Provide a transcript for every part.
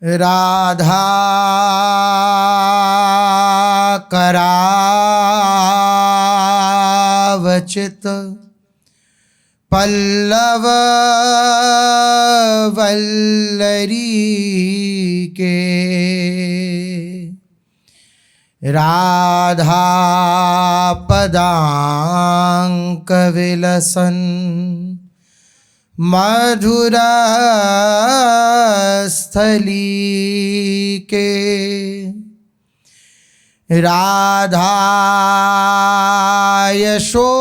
राधा करावचित पल्लव वल्लरी के, राधा पदांक विलसन मधुर स्थली के, राधा यशो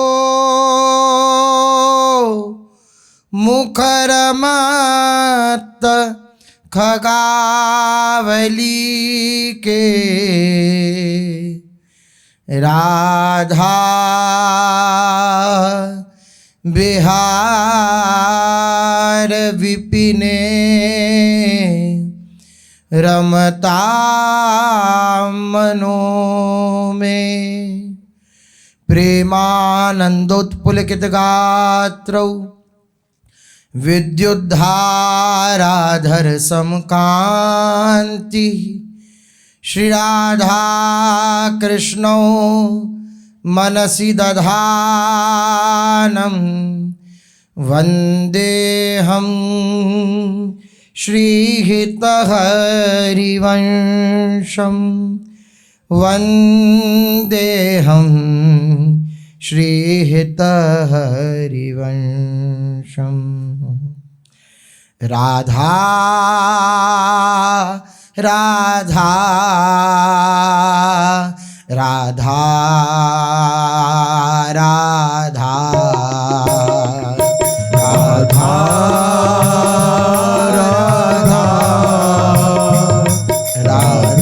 मुखरमत खगावली के, राधा बिहार विपिने रमता मनो में, प्रेमानंदोत्पुलकित गात्रौ विद्युद्धाराधर समकांति, श्री राधा कृष्णौ मनसि दधानं वन्देऽहं श्रीहितहरिवंशं, वन्देऽहं श्रीहितहरिवंशम्। राधा राधा राधा राधा राधा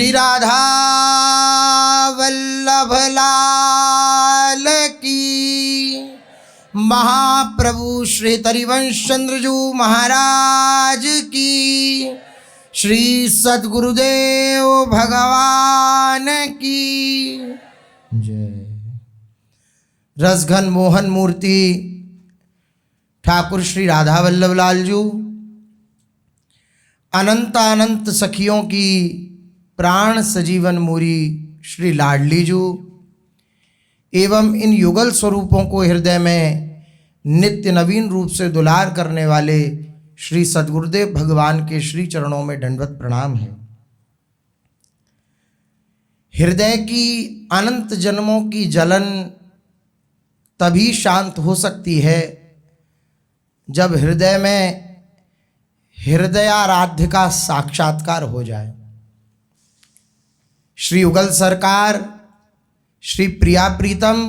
राधा राधा वल्लभ लाल की, महाप्रभु श्री हरिवंश चंद्रजू महाराज की, श्री सद्गुरुदेव भगवान की जय। रसघन मोहन मूर्ति ठाकुर श्री राधा वल्लभ लाल जी, अनंत सखियों की प्राण सजीवन मूरी श्री लाडली जू एवं इन युगल स्वरूपों को हृदय में नित्य नवीन रूप से दुलार करने वाले श्री सद्गुरुदेव भगवान के श्री चरणों में दंडवत प्रणाम है। हृदय की अनंत जन्मों की जलन तभी शांत हो सकती है जब हृदय में हृदयाराध्य का साक्षात्कार हो जाए। श्री युगल सरकार श्री प्रिया प्रीतम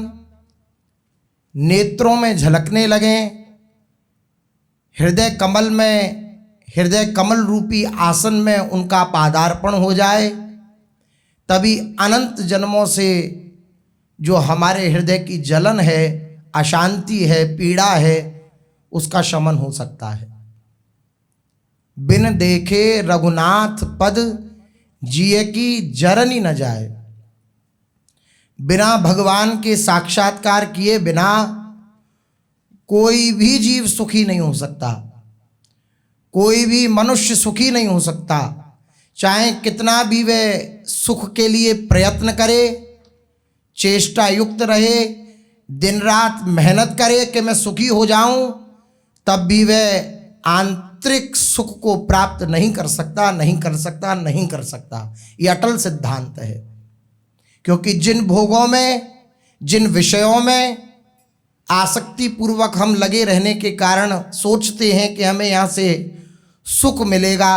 नेत्रों में झलकने लगे, हृदय कमल में, हृदय कमल रूपी आसन में उनका पादार्पण हो जाए, तभी अनंत जन्मों से जो हमारे हृदय की जलन है, अशांति है, पीड़ा है, उसका शमन हो सकता है। बिन देखे रघुनाथ पद जिए की जरनी न जाए। बिना भगवान के साक्षात्कार किए बिना कोई भी जीव सुखी नहीं हो सकता, कोई भी मनुष्य सुखी नहीं हो सकता। चाहे कितना भी वह सुख के लिए प्रयत्न करे, चेष्टा युक्त रहे, दिन रात मेहनत करे कि मैं सुखी हो जाऊं, तब भी वह आंतरिक सुख को प्राप्त नहीं कर सकता, नहीं कर सकता, नहीं कर सकता। ये अटल सिद्धांत है। क्योंकि जिन भोगों में, जिन विषयों में आसक्ति पूर्वक हम लगे रहने के कारण सोचते हैं कि हमें यहाँ से सुख मिलेगा,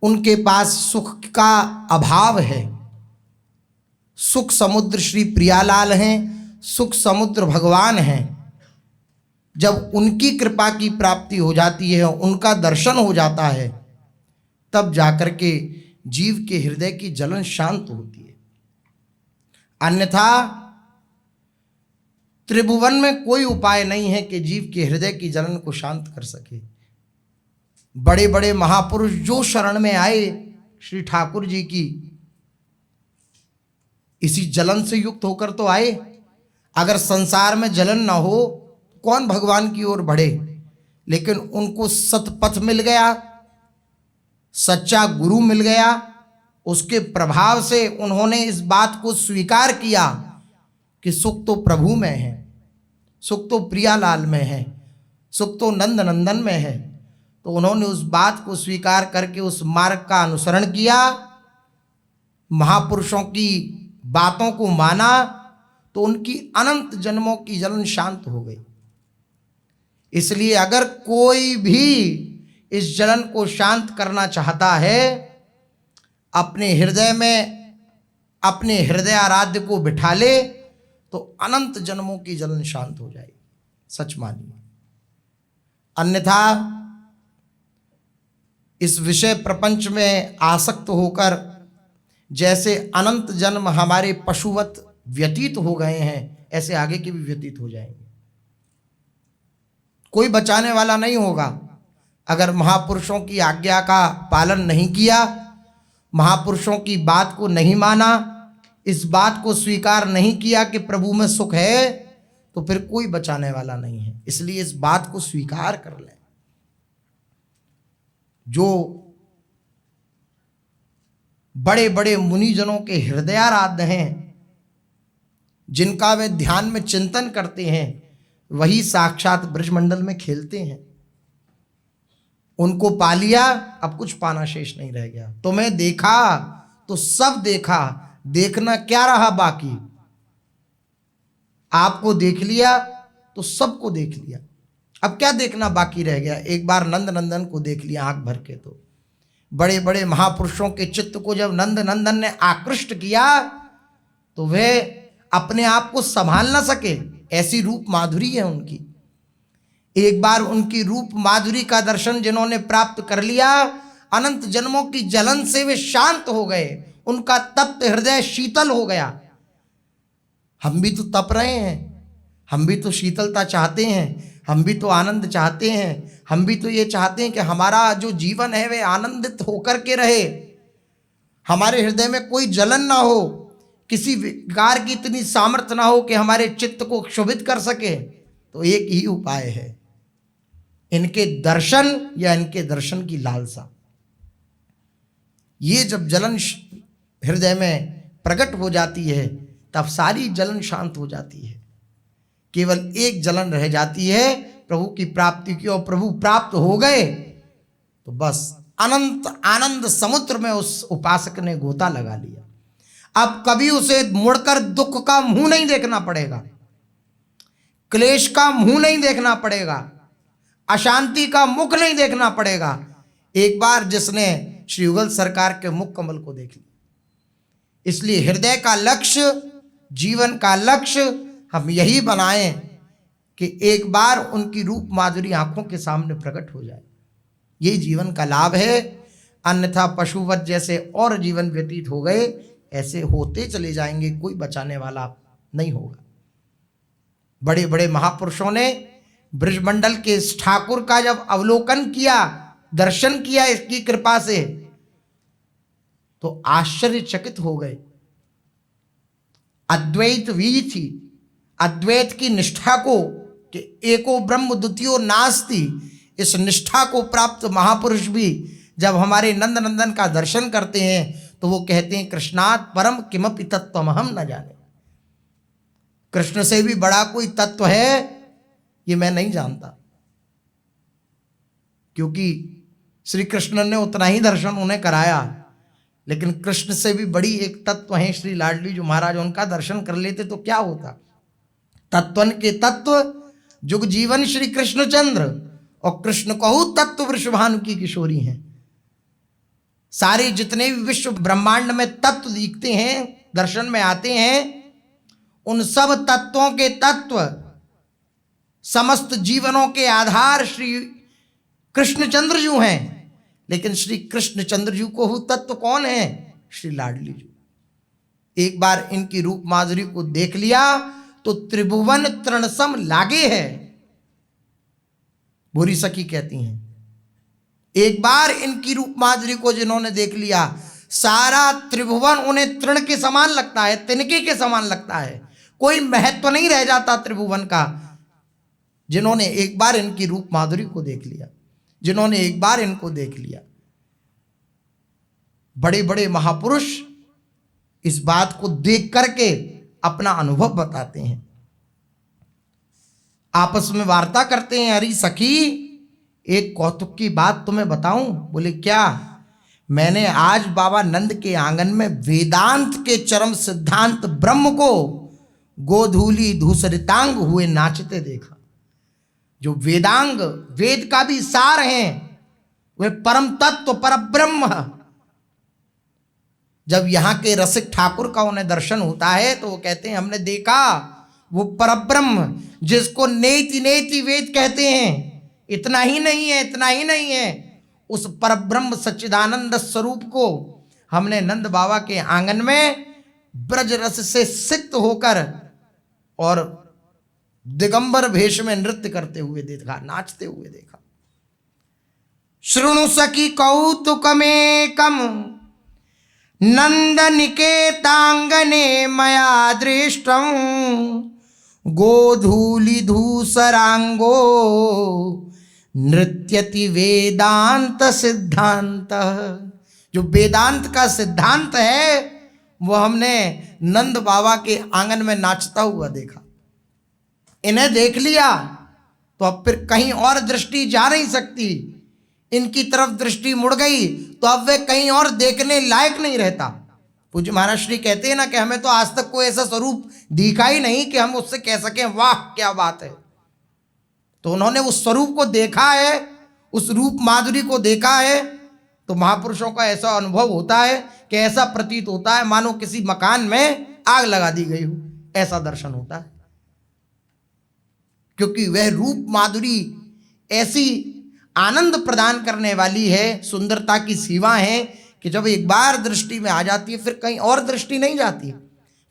उनके पास सुख का अभाव है। सुख समुद्र श्री प्रियालाल हैं, सुख समुद्र भगवान हैं। जब उनकी कृपा की प्राप्ति हो जाती है, उनका दर्शन हो जाता है, तब जाकर के जीव के हृदय की जलन शांत होती है। अन्यथा त्रिभुवन में कोई उपाय नहीं है कि जीव के हृदय की जलन को शांत कर सके। बड़े बड़े महापुरुष जो शरण में आए श्री ठाकुर जी की, इसी जलन से युक्त होकर तो आए। अगर संसार में जलन ना हो कौन भगवान की ओर बढ़े। लेकिन उनको सतपथ मिल गया, सच्चा गुरु मिल गया, उसके प्रभाव से उन्होंने इस बात को स्वीकार किया कि सुख तो प्रभु में है, सुख तो प्रियालाल में है, सुख तो नंद नंदन में है। तो उन्होंने उस बात को स्वीकार करके उस मार्ग का अनुसरण किया, महापुरुषों की बातों को माना, तो उनकी अनंत जन्मों की जलन शांत हो गई। इसलिए अगर कोई भी इस जलन को शांत करना चाहता है, अपने हृदय में अपने हृदय आराध्य को बिठा ले, तो अनंत जन्मों की जलन शांत हो जाएगी। सच मानिए। अन्यथा इस विषय प्रपंच में आसक्त होकर जैसे अनंत जन्म हमारे पशुवत व्यतीत हो गए हैं, ऐसे आगे के भी व्यतीत हो जाएंगे। कोई बचाने वाला नहीं होगा। अगर महापुरुषों की आज्ञा का पालन नहीं किया, महापुरुषों की बात को नहीं माना, इस बात को स्वीकार नहीं किया कि प्रभु में सुख है, तो फिर कोई बचाने वाला नहीं है। इसलिए इस बात को स्वीकार कर लें। जो बड़े बड़े मुनिजनों के हृदयाराध्य हैं, जिनका वे ध्यान में चिंतन करते हैं, वही साक्षात ब्रजमंडल में खेलते हैं। उनको पा लिया, अब कुछ पाना शेष नहीं रह गया। तुम्हें देखा तो सब देखा, देखना क्या रहा बाकी। आपको देख लिया तो सबको देख लिया, अब क्या देखना बाकी रह गया। एक बार नंद नंदन को देख लिया आंख भर के, तो बड़े बड़े महापुरुषों के चित्त को जब नंद नंदन ने आकृष्ट किया, तो वे अपने आप को संभाल ना सके। ऐसी रूप माधुरी है उनकी। एक बार उनकी रूप माधुरी का दर्शन जिन्होंने प्राप्त कर लिया, अनंत जन्मों की जलन से वे शांत हो गए। उनका तप्त हृदय शीतल हो गया। हम भी तो तप रहे हैं, हम भी तो शीतलता चाहते हैं, हम भी तो आनंद चाहते हैं, हम भी तो ये चाहते हैं कि हमारा जो जीवन है वे आनंदित होकर के रहे, हमारे हृदय में कोई जलन ना हो, किसी विकार की इतनी सामर्थ्य ना हो कि हमारे चित्त को क्षोभित कर सके। तो एक ही उपाय है, इनके दर्शन या इनके दर्शन की लालसा। ये जब जलन हृदय में प्रकट हो जाती है तब सारी जलन शांत हो जाती है। केवल एक जलन रह जाती है प्रभु की प्राप्ति की, और प्रभु प्राप्त हो गए तो बस अनंत आनंद समुद्र में उस उपासक ने गोता लगा लिया। अब कभी उसे मुड़कर दुख का मुंह नहीं देखना पड़ेगा, क्लेश का मुंह नहीं देखना पड़ेगा, अशांति का मुख नहीं देखना पड़ेगा। एक बार जिसने श्री युगल सरकार के मुख कमल को देख लिया, इसलिए हृदय का लक्ष्य, जीवन का लक्ष्य हम यही बनाएं कि एक बार उनकी रूप माधुरी आंखों के सामने प्रकट हो जाए। ये जीवन का लाभ है। अन्यथा पशुवत जैसे और जीवन व्यतीत हो गए, ऐसे होते चले जाएंगे, कोई बचाने वाला नहीं होगा। बड़े बड़े महापुरुषों ने ब्रजमंडल के इस ठाकुर का जब अवलोकन किया, दर्शन किया इसकी कृपा से, तो आश्चर्यचकित हो गए। अद्वैत वी थी, अद्वैत की निष्ठा को कि एको ब्रह्म द्वितीयो नास्ति, इस निष्ठा को प्राप्त महापुरुष भी जब हमारे नंद नंदन का दर्शन करते हैं तो वो कहते हैं कृष्णात् परम किमपि तत्त्वम हम न जाने। कृष्ण से भी बड़ा कोई तत्व है ये मैं नहीं जानता, क्योंकि श्री कृष्ण ने उतना ही दर्शन उन्हें कराया, लेकिन कृष्ण से भी बड़ी एक तत्व है श्री लाडली जो महाराज, उनका दर्शन कर लेते तो क्या होता। तत्वन के तत्व जुग जीवन श्री कृष्णचंद्र, और कृष्ण कहू तत्व वृषभानु की किशोरी हैं। सारे जितने भी विश्व ब्रह्मांड में तत्व दिखते हैं, दर्शन में आते हैं, उन सब तत्वों के तत्व, समस्त जीवनों के आधार श्री कृष्णचंद्र जी हैं। लेकिन श्री कृष्णचंद्र जी को हु तत्व कौन है? श्री लाडली जी। एक बार इनकी रूप माधुरी को देख लिया तो त्रिभुवन तृणसम लागे है, भूरी सखी कहती हैं। एक बार इनकी रूप माधुरी को जिन्होंने देख लिया, सारा त्रिभुवन उन्हें तृण के समान लगता है, तिनके के समान लगता है, कोई महत्व नहीं रह जाता त्रिभुवन का। जिन्होंने एक बार इनकी रूप माधुरी को देख लिया, जिन्होंने एक बार इनको देख लिया, बड़े बड़े महापुरुष इस बात को देख करके अपना अनुभव बताते हैं, आपस में वार्ता करते हैं। अरे सखी, एक कौतुक की बात तुम्हें बताऊं? बोले क्या? मैंने आज बाबा नंद के आंगन में वेदांत के चरम सिद्धांत ब्रह्म को गोधूली धूसरितांग हुए नाचते देखा। जो वेदांग, वेद का भी सार हैं, वे परम तत्व पर ब्रह्म, जब यहाँ के रसिक ठाकुर का उन्हें दर्शन होता है तो वो कहते हैं हमने देखा वो परब्रह्म जिसको नेति नेति वेद कहते हैं। इतना ही नहीं है, इतना ही नहीं है, उस परब्रह्म सच्चिदानंद स्वरूप को हमने नंद बाबा के आंगन में ब्रज रस से सिक्त होकर और दिगंबर भेष में नृत्य करते हुए देखा, नाचते हुए देखा। शृणु सखी कौतुकमेकम नंद निकेतांगने मया दृष्टं गोधूलि धूसरांगो नृत्यति वेदांत सिद्धांत। जो वेदांत का सिद्धांत है वो हमने नंद बाबा के आंगन में नाचता हुआ देखा। इन्हें देख लिया तो अब फिर कहीं और दृष्टि जा नहीं सकती, इनकी तरफ दृष्टि मुड़ गई तो अब वे कहीं और देखने लायक नहीं रहता। पूज्य महाराज श्री कहते हैं ना कि हमें तो आज तक कोई ऐसा स्वरूप दिखा ही नहीं कि हम उससे कह सकें वाह क्या बात है। तो उन्होंने उस स्वरूप को देखा है, उस रूप माधुरी को देखा है, तो महापुरुषों का ऐसा अनुभव होता है कि ऐसा प्रतीत होता है मानो किसी मकान में आग लगा दी गई हो, ऐसा दर्शन होता है। क्योंकि वह रूप माधुरी ऐसी आनंद प्रदान करने वाली है, सुंदरता की सीमा है कि जब एक बार दृष्टि में आ जाती है फिर कहीं और दृष्टि नहीं जाती,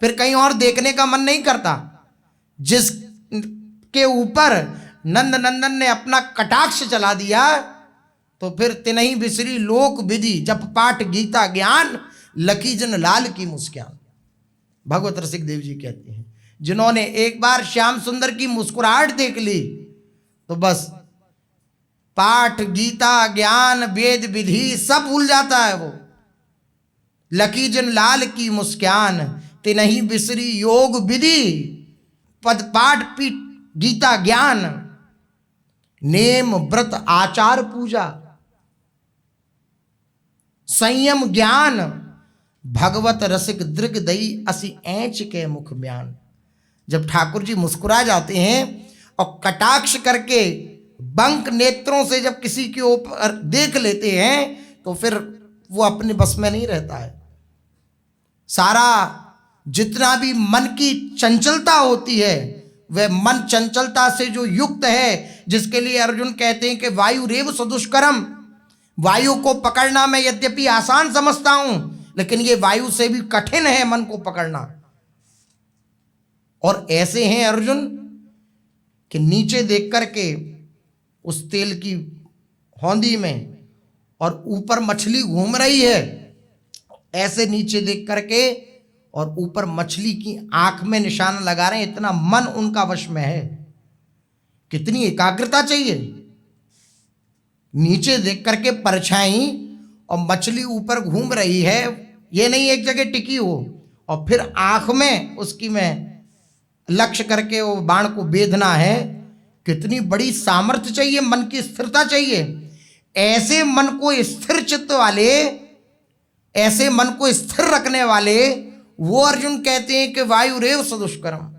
फिर कहीं और देखने का मन नहीं करता। जिसके ऊपर नंद नंदन ने अपना कटाक्ष चला दिया तो फिर तिनहि बिसरी लोक विधि, जप पाठ गीता ज्ञान, लकी जन लाल की मुस्कान। भगवत रसिक देव जी कहते हैं जिन्होंने एक बार श्याम सुंदर की मुस्कुराहट देख ली तो बस पाठ गीता ज्ञान वेद विधि सब भूल जाता है वो। लकी जन लाल की मुस्कान, तिनहि बिसरी योग विधि, पद पाठ पीठ गीता ज्ञान, नेम व्रत आचार पूजा, संयम ज्ञान, भगवत रसिक दृग दई असी ऐंच के मुख म्यान। जब ठाकुर जी मुस्कुरा जाते हैं और कटाक्ष करके बंक नेत्रों से जब किसी के ऊपर देख लेते हैं तो फिर वो अपने बस में नहीं रहता है। सारा जितना भी मन की चंचलता होती है वह मन चंचलता से जो युक्त है, जिसके लिए अर्जुन कहते हैं कि वायु रेव सदुष्करम, वायु को पकड़ना मैं यद्यपि आसान समझता हूं लेकिन ये वायु से भी कठिन है मन को पकड़ना। और ऐसे हैं अर्जुन कि नीचे देख करके उस तेल की हौंदी में और ऊपर मछली घूम रही है, ऐसे नीचे देख करके और ऊपर मछली की आंख में निशाना लगा रहे हैं, इतना मन उनका वश में है। कितनी एकाग्रता चाहिए। नीचे देख करके परछाई और मछली ऊपर घूम रही है, ये नहीं एक जगह टिकी हो, और फिर आंख में उसकी में लक्ष्य करके वो बाण को बेधना है। कितनी बड़ी सामर्थ्य चाहिए, मन की स्थिरता चाहिए। ऐसे मन को स्थिर चित्त वाले, ऐसे मन को स्थिर रखने वाले वो अर्जुन कहते हैं कि वायु रेव सदुष्करम।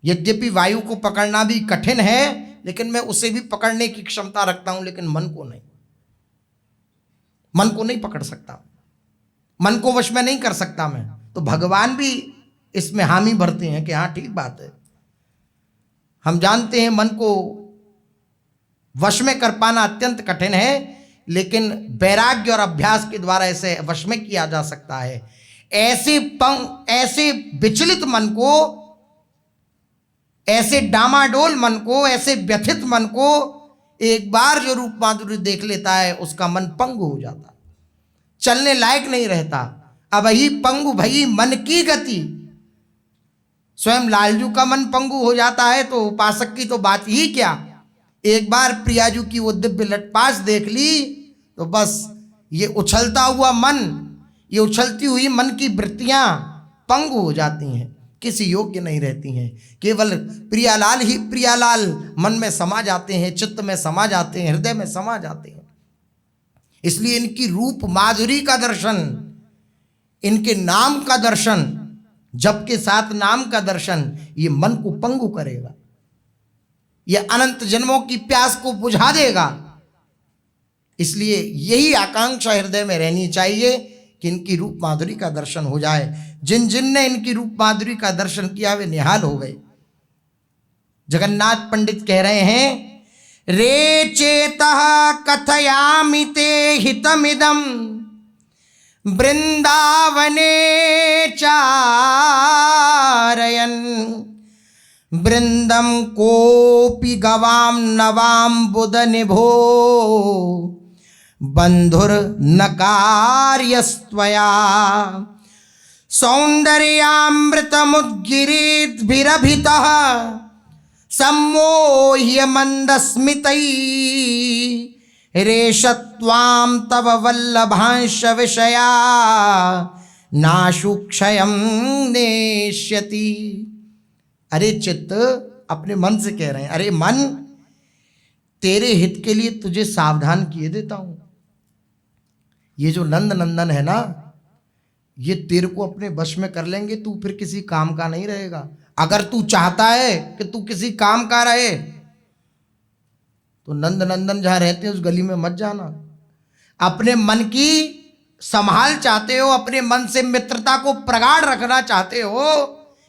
यद्यपि वायु को पकड़ना भी कठिन है लेकिन मैं उसे भी पकड़ने की क्षमता रखता हूं, लेकिन मन को नहीं, मन को नहीं पकड़ सकता, मन को वश में नहीं कर सकता मैं। तो भगवान भी इसमें हामी भरते हैं कि हाँ ठीक बात है, हम जानते हैं मन को वश में कर पाना अत्यंत कठिन है, लेकिन वैराग्य और अभ्यास के द्वारा इसे वश में किया जा सकता है। ऐसे विचलित मन को, ऐसे डामाडोल मन को, ऐसे व्यथित मन को एक बार जो रूप माधुर्य देख लेता है उसका मन पंगु हो जाता, चलने लायक नहीं रहता। अब ही पंगु भई मन की गति, स्वयं लालजू का मन पंगु हो जाता है तो उपासक की तो बात ही क्या। एक बार प्रियाजू की वो दिव्य लटपास देख ली तो बस ये उछलता हुआ मन, ये उछलती हुई मन की वृत्तियां पंगु हो जाती हैं, किसी योग्य नहीं रहती हैं। केवल प्रियालाल ही प्रियालाल मन में समा जाते हैं, चित्त में समा जाते हैं, हृदय में समा जाते हैं। इसलिए इनकी रूप माधुरी का दर्शन, इनके नाम का दर्शन, जप के साथ नाम का दर्शन, ये मन को पंगु करेगा, ये अनंत जन्मों की प्यास को बुझा देगा। इसलिए यही आकांक्षा हृदय में रहनी चाहिए कि इनकी रूप माधुरी का दर्शन हो जाए। जिन जिन ने इनकी रूप माधुरी का दर्शन किया वे निहाल हो गए। जगन्नाथ पंडित कह रहे हैं, रे चेतः कथयामि ते हितमिदं वृंदावने चारयन् वृंदम कोपि गवाम नवाम बुध निभो बंधुर नकार्यस्त्वया सौंदर्यामृतमुद्गिरीद्भिरभितः सम्मोह्य मंदस्मितैः रेषत्वां तव वल्लभांश विषया नाशुक्षयं नेष्यति। अरे चित्त, अपने मन से कह रहे हैं, अरे मन, तेरे हित के लिए तुझे सावधान किए देता हूं। ये जो नंद नंदन है ना, ये तेरे को अपने वश में कर लेंगे, तू फिर किसी काम का नहीं रहेगा। अगर तू चाहता है कि तू किसी काम का रहे तो नंद नंदन जहां रहते हैं उस गली में मत जाना। अपने मन की संभाल चाहते हो, अपने मन से मित्रता को प्रगाढ़ रखना चाहते हो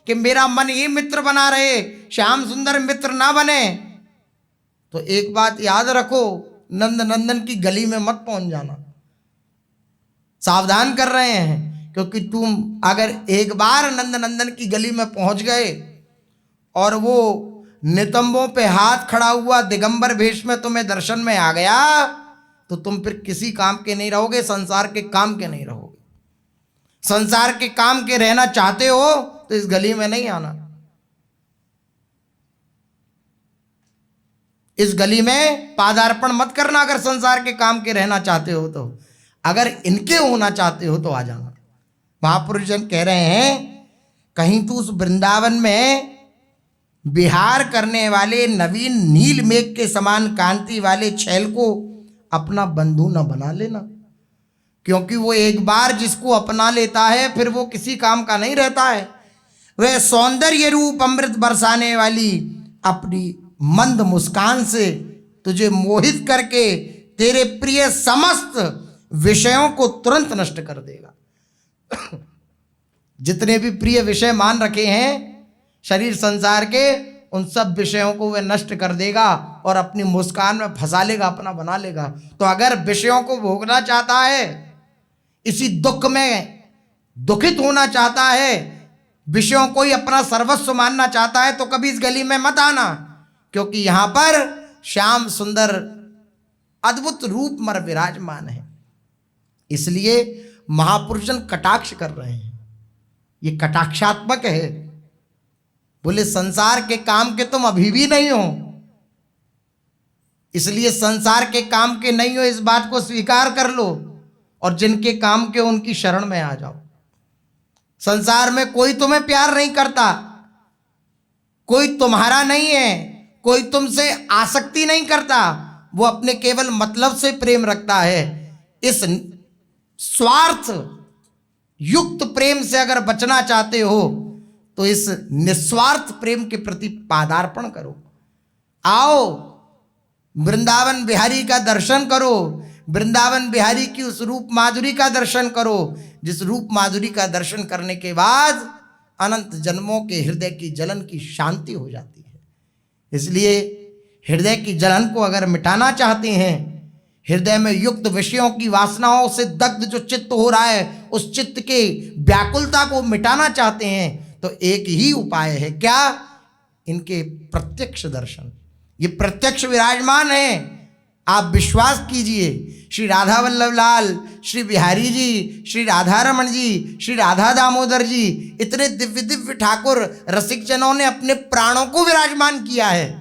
कि मेरा मन ही मित्र बना रहे, श्याम सुंदर मित्र ना बने, तो एक बात याद रखो, नंद नंदन की गली में मत पहुंच जाना। सावधान कर रहे हैं, क्योंकि तुम अगर एक बार नंद नंदन की गली में पहुंच गए और वो नितंबों पे हाथ खड़ा हुआ दिगंबर वेश में तुम्हें दर्शन में आ गया तो तुम फिर किसी काम के नहीं रहोगे, संसार के काम के नहीं रहोगे। संसार के काम के रहना चाहते हो तो इस गली में नहीं आना, इस गली में पादार्पण मत करना। अगर संसार के काम के रहना चाहते हो तो, अगर इनके होना चाहते हो तो आ जाना। महापुरुष जन कह रहे हैं कहीं तू उस वृंदावन में विहार करने वाले नवीन नील मेघ के समान कांति वाले छैल को अपना बंधु न बना लेना, क्योंकि वो एक बार जिसको अपना लेता है फिर वो किसी काम का नहीं रहता है। वह सौंदर्य रूप अमृत बरसाने वाली अपनी मंद मुस्कान से तुझे मोहित करके तेरे प्रिय समस्त विषयों को तुरंत नष्ट कर देगा। जितने भी प्रिय विषय मान रखे हैं शरीर संसार के, उन सब विषयों को वह नष्ट कर देगा और अपनी मुस्कान में फंसा लेगा, अपना बना लेगा। तो अगर विषयों को भोगना चाहता है, इसी दुख में दुखित होना चाहता है, विषयों को ही अपना सर्वस्व मानना चाहता है, तो कभी इस गली में मत आना, क्योंकि यहां पर श्याम सुंदर अद्भुत रूप मर विराजमान है। इसलिए महापुरुषन कटाक्ष कर रहे हैं, ये कटाक्षात्मक है। बोले संसार के काम के तुम अभी भी नहीं हो, इसलिए संसार के काम के नहीं हो इस बात को स्वीकार कर लो और जिनके काम के उनकी शरण में आ जाओ। संसार में कोई तुम्हें प्यार नहीं करता, कोई तुम्हारा नहीं है, कोई तुमसे आसक्ति नहीं करता, वो अपने केवल मतलब से प्रेम रखता है। इस स्वार्थ युक्त प्रेम से अगर बचना चाहते हो तो इस निस्वार्थ प्रेम के प्रति पादार्पण करो। आओ वृंदावन बिहारी का दर्शन करो, वृंदावन बिहारी की उस रूप माधुरी का दर्शन करो, जिस रूप माधुरी का दर्शन करने के बाद अनंत जन्मों के हृदय की जलन की शांति हो जाती है। इसलिए हृदय की जलन को अगर मिटाना चाहते हैं, हृदय में युक्त विषयों की वासनाओं से दग्ध जो चित्त हो रहा है, उस चित्त के व्याकुलता को मिटाना चाहते हैं, तो एक ही उपाय है, क्या? इनके प्रत्यक्ष दर्शन। ये प्रत्यक्ष विराजमान है, आप विश्वास कीजिए। श्री राधा वल्लभ लाल, श्री बिहारी जी, श्री राधा रमन जी, श्री राधा दामोदर जी, इतने दिव्य दिव्य ठाकुर रसिक जनों ने अपने प्राणों को विराजमान किया है।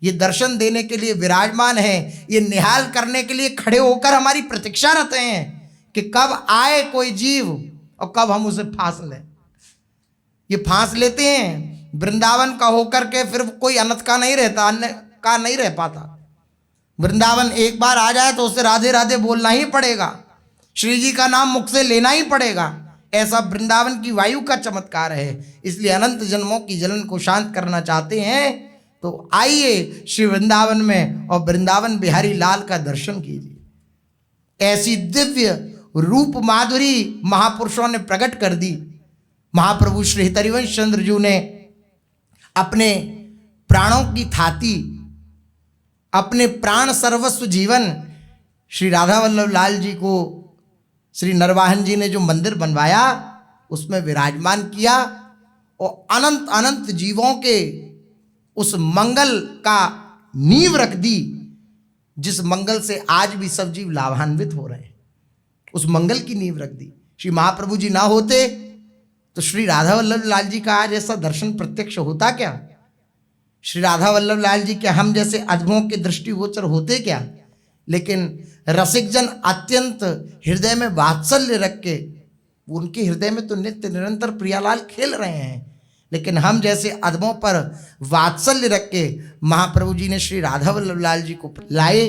ये दर्शन देने के लिए विराजमान है, ये निहाल करने के लिए खड़े होकर हमारी प्रतीक्षा रहते हैं कि कब आए कोई जीव और कब हम उसे फांस लें। ये फांस लेते हैं वृंदावन का होकर के, फिर कोई अनंत का नहीं रहता, अन्य का नहीं रह पाता। वृंदावन एक बार आ जाए तो उसे राधे राधे बोलना ही पड़ेगा, श्री जी का नाम मुख से लेना ही पड़ेगा। ऐसा वृंदावन की वायु का चमत्कार है। इसलिए अनंत जन्मों की जलन को शांत करना चाहते हैं तो आइए श्री वृंदावन में और वृंदावन बिहारी लाल का दर्शन कीजिए। ऐसी दिव्य रूप माधुरी महापुरुषों ने प्रकट कर दी। महाप्रभु श्री हरिवंश चंद्र जी ने अपने प्राणों की थाती, अपने प्राण सर्वस्व जीवन श्री राधा वल्लभ लाल जी को श्री नरवाहन जी ने जो मंदिर बनवाया उसमें विराजमान किया और अनंत अनंत जीवों के उस मंगल का नींव रख दी, जिस मंगल से आज भी सब जीव लाभान्वित हो रहे हैं। उस मंगल की नींव रख दी। श्री महाप्रभु जी ना होते तो श्री राधा वल्लभ लाल जी का आज ऐसा दर्शन प्रत्यक्ष होता क्या? श्री राधा वल्लभ लाल जी के हम जैसे अधमों के दृष्टिगोचर होते क्या? लेकिन रसिक जन अत्यंत हृदय में वात्सल्य रख के, उनके हृदय में तो नित्य निरंतर प्रियालाल खेल रहे हैं, लेकिन हम जैसे अधमों पर वात्सल्य रख के महाप्रभु जी ने श्री राधा वल्लभ लाल जी को लाए।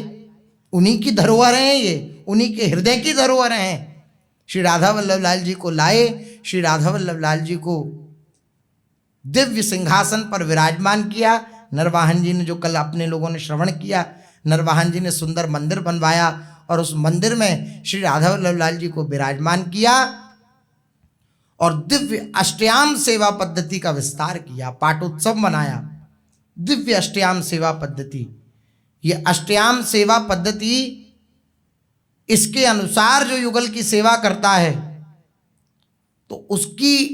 उन्हीं की धरोहर हैं ये, उन्हीं के हृदय की धरोहर हैं। श्री राधा वल्लभ लाल जी को लाए, श्री राधा वल्लभ लाल जी को दिव्य सिंहासन पर विराजमान किया। नरवाहन जी ने, जो कल अपने लोगों ने श्रवण किया, नरवाहन जी ने सुंदर मंदिर बनवाया और उस मंदिर में श्री राधा वल्लभ लाल जी को विराजमान किया और दिव्य अष्टयाम सेवा पद्धति का विस्तार किया, पाठोत्सव मनाया। दिव्य अष्टयाम सेवा पद्धति, ये अष्टयाम सेवा पद्धति इसके अनुसार जो युगल की सेवा करता है तो उसकी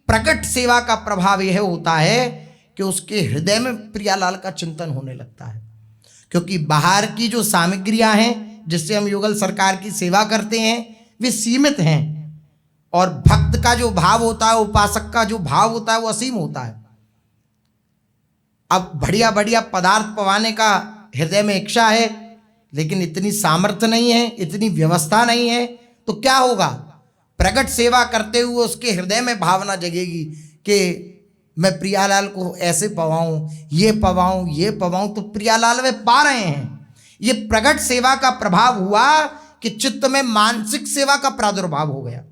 प्रकट सेवा का प्रभाव यह होता है कि उसके हृदय में प्रियालाल का चिंतन होने लगता है। क्योंकि बाहर की जो सामग्रियां हैं जिससे हम युगल सरकार की सेवा करते हैं वे सीमित हैं, और भक्त का जो भाव होता है, उपासक का जो भाव होता है वो असीम होता है। अब बढ़िया बढ़िया पदार्थ पवाने का हृदय में इच्छा है, लेकिन इतनी सामर्थ्य नहीं है, इतनी व्यवस्था नहीं है, तो क्या होगा? प्रकट सेवा करते हुए उसके हृदय में भावना जगेगी कि मैं प्रियालाल को ऐसे पवाऊं, ये पवाऊं, ये पवाऊं, तो प्रियालाल वे पा रहे हैं। ये प्रकट सेवा का प्रभाव हुआ कि चित्त में मानसिक सेवा का प्रादुर्भाव हो गया।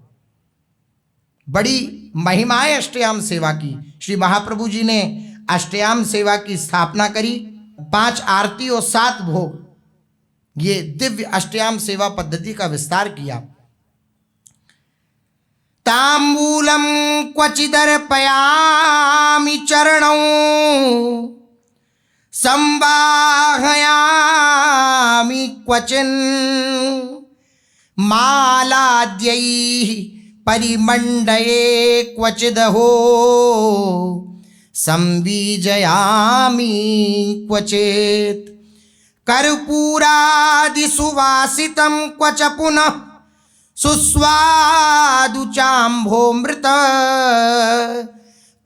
बड़ी महिमाएं अष्टयाम सेवा की। श्री महाप्रभु जी ने अष्टयाम सेवा की स्थापना करी। 5 आरती और 7 भोग, ये दिव्य अष्टयाम सेवा पद्धति का विस्तार किया। तांबूलम क्वचिदर्पयामि चरणौ संवाहयामि क्वचिन् मालाद्यैः परिमण्डये क्वचिदहो संवीजयामि क्वचित् कर्पूरादि सुवासितं क्वच पुनः सुस्वादुचाम्भोमृत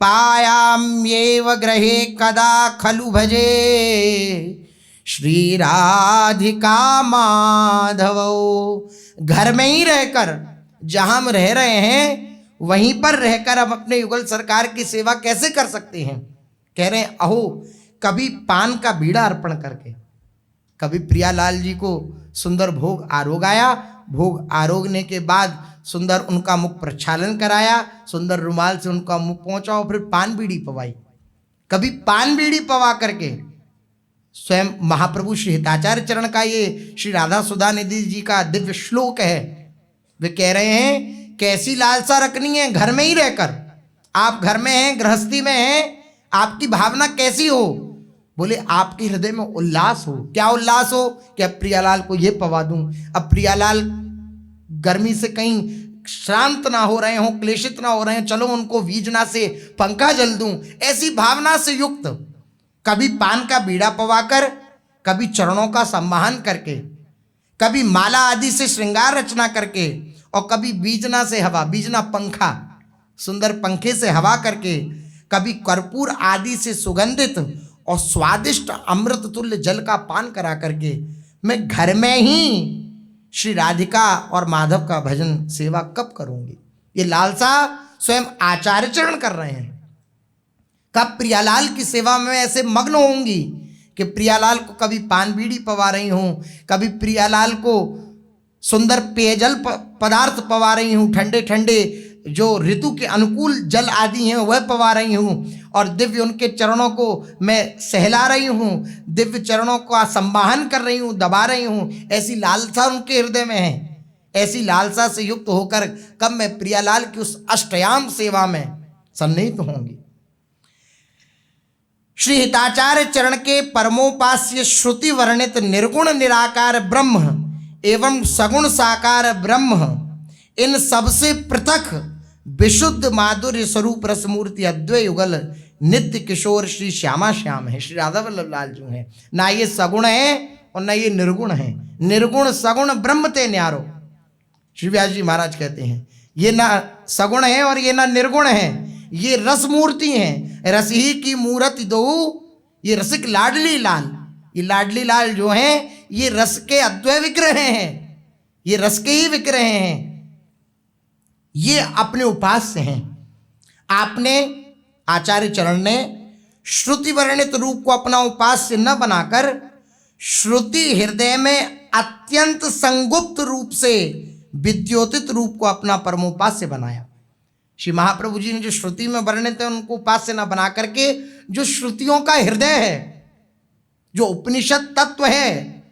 पायाम्येव गृहे कदा खलु भजे श्री राधिका माधवो। घर में ही रहकर, जहां हम रह रहे हैं वहीं पर रहकर हम अपने युगल सरकार की सेवा कैसे कर सकते हैं? कह रहे हैं अहो, कभी पान का बीड़ा अर्पण करके, कभी प्रियालाल जी को सुंदर भोग आरोगाया, भोग आरोगने के बाद सुंदर उनका मुख प्रक्षालन कराया, सुंदर रुमाल से उनका मुख पहुंचा और फिर पान बीड़ी पवाई। कभी पान बीड़ी पवा करके स्वयं महाप्रभु श्री हिताचार्य चरण का ये श्री राधा सुधा निधि जी का दिव्य श्लोक है। वे कह रहे हैं कैसी लालसा रखनी है घर में ही रहकर। आप घर में हैं, गृहस्थी में हैं, आपकी भावना कैसी हो? बोले आपके हृदय में उल्लास हो। क्या उल्लास हो? कि अब प्रियालाल को ये पवा दूं, अब प्रियालाल गर्मी से कहीं श्रांत ना हो रहे हो, क्लेशित ना हो रहे हैं, चलो उनको वीजना से पंखा जल दूं। ऐसी भावना से युक्त कभी पान का बीड़ा पवाकर, कभी चरणों का सम्मान करके, कभी माला आदि से श्रृंगार रचना करके, और कभी बीजना से हवा, बीजना पंखा, सुंदर पंखे से हवा करके, कभी कर्पूर आदि से सुगंधित और स्वादिष्ट अमृत तुल्य जल का पान करा करके मैं घर में ही श्री राधिका और माधव का भजन सेवा कब करूंगी? ये लालसा स्वयं आचार्य चरण कर रहे हैं। कब प्रियालाल की सेवा में ऐसे मग्न होंगी कि प्रियालाल को कभी पान बीड़ी पवा रही हूं, कभी प्रियालाल को सुंदर पेयजल पदार्थ पवा रही हूं, ठंडे ठंडे जो ऋतु के अनुकूल जल आदि हैं वह पवा रही हूं, और दिव्य उनके चरणों को मैं सहला रही हूं, दिव्य चरणों का संवाहन कर रही हूं, दबा रही हूं। ऐसी लालसा उनके हृदय में है। ऐसी लालसा से युक्त होकर कब मैं प्रियालाल की उस अष्टयाम सेवा में सन्निहित होंगी। श्री हिताचार्य चरण के परमोपास्य श्रुति वर्णित निर्गुण निराकार ब्रह्म एवं सगुण साकार ब्रह्म, इन सबसे पृथक विशुद्ध माधुर्य स्वरूप रसमूर्ति अद्वय युगल नित्य किशोर श्री श्यामा श्याम है, श्री राधा वल्लभ लाल जो है। ना ये सगुण है और ना ये निर्गुण है। निर्गुण सगुण ब्रह्म ते न्यारो, श्री व्यास जी महाराज कहते हैं। ये ना सगुण है और ये ना निर्गुण है, ये रस मूर्ति है। रस ही की मूर्ति दो, ये रसिक लाडली लाल। ये लाडली लाल जो है ये रस के अद्वय विग्रह हैं, ये रस के ही विग्रह हैं। ये अपने उपास्य हैं। आपने आचार्य चरण ने श्रुति वर्णित रूप को अपना उपास्य न बनाकर श्रुति हृदय में अत्यंत संगुप्त रूप से विद्योतित रूप को अपना परमोपास्य बनाया। श्री महाप्रभु जी ने जो श्रुति में वर्णित है उनको उपास्य न बना करके जो श्रुतियों का हृदय है, जो उपनिषद तत्व है,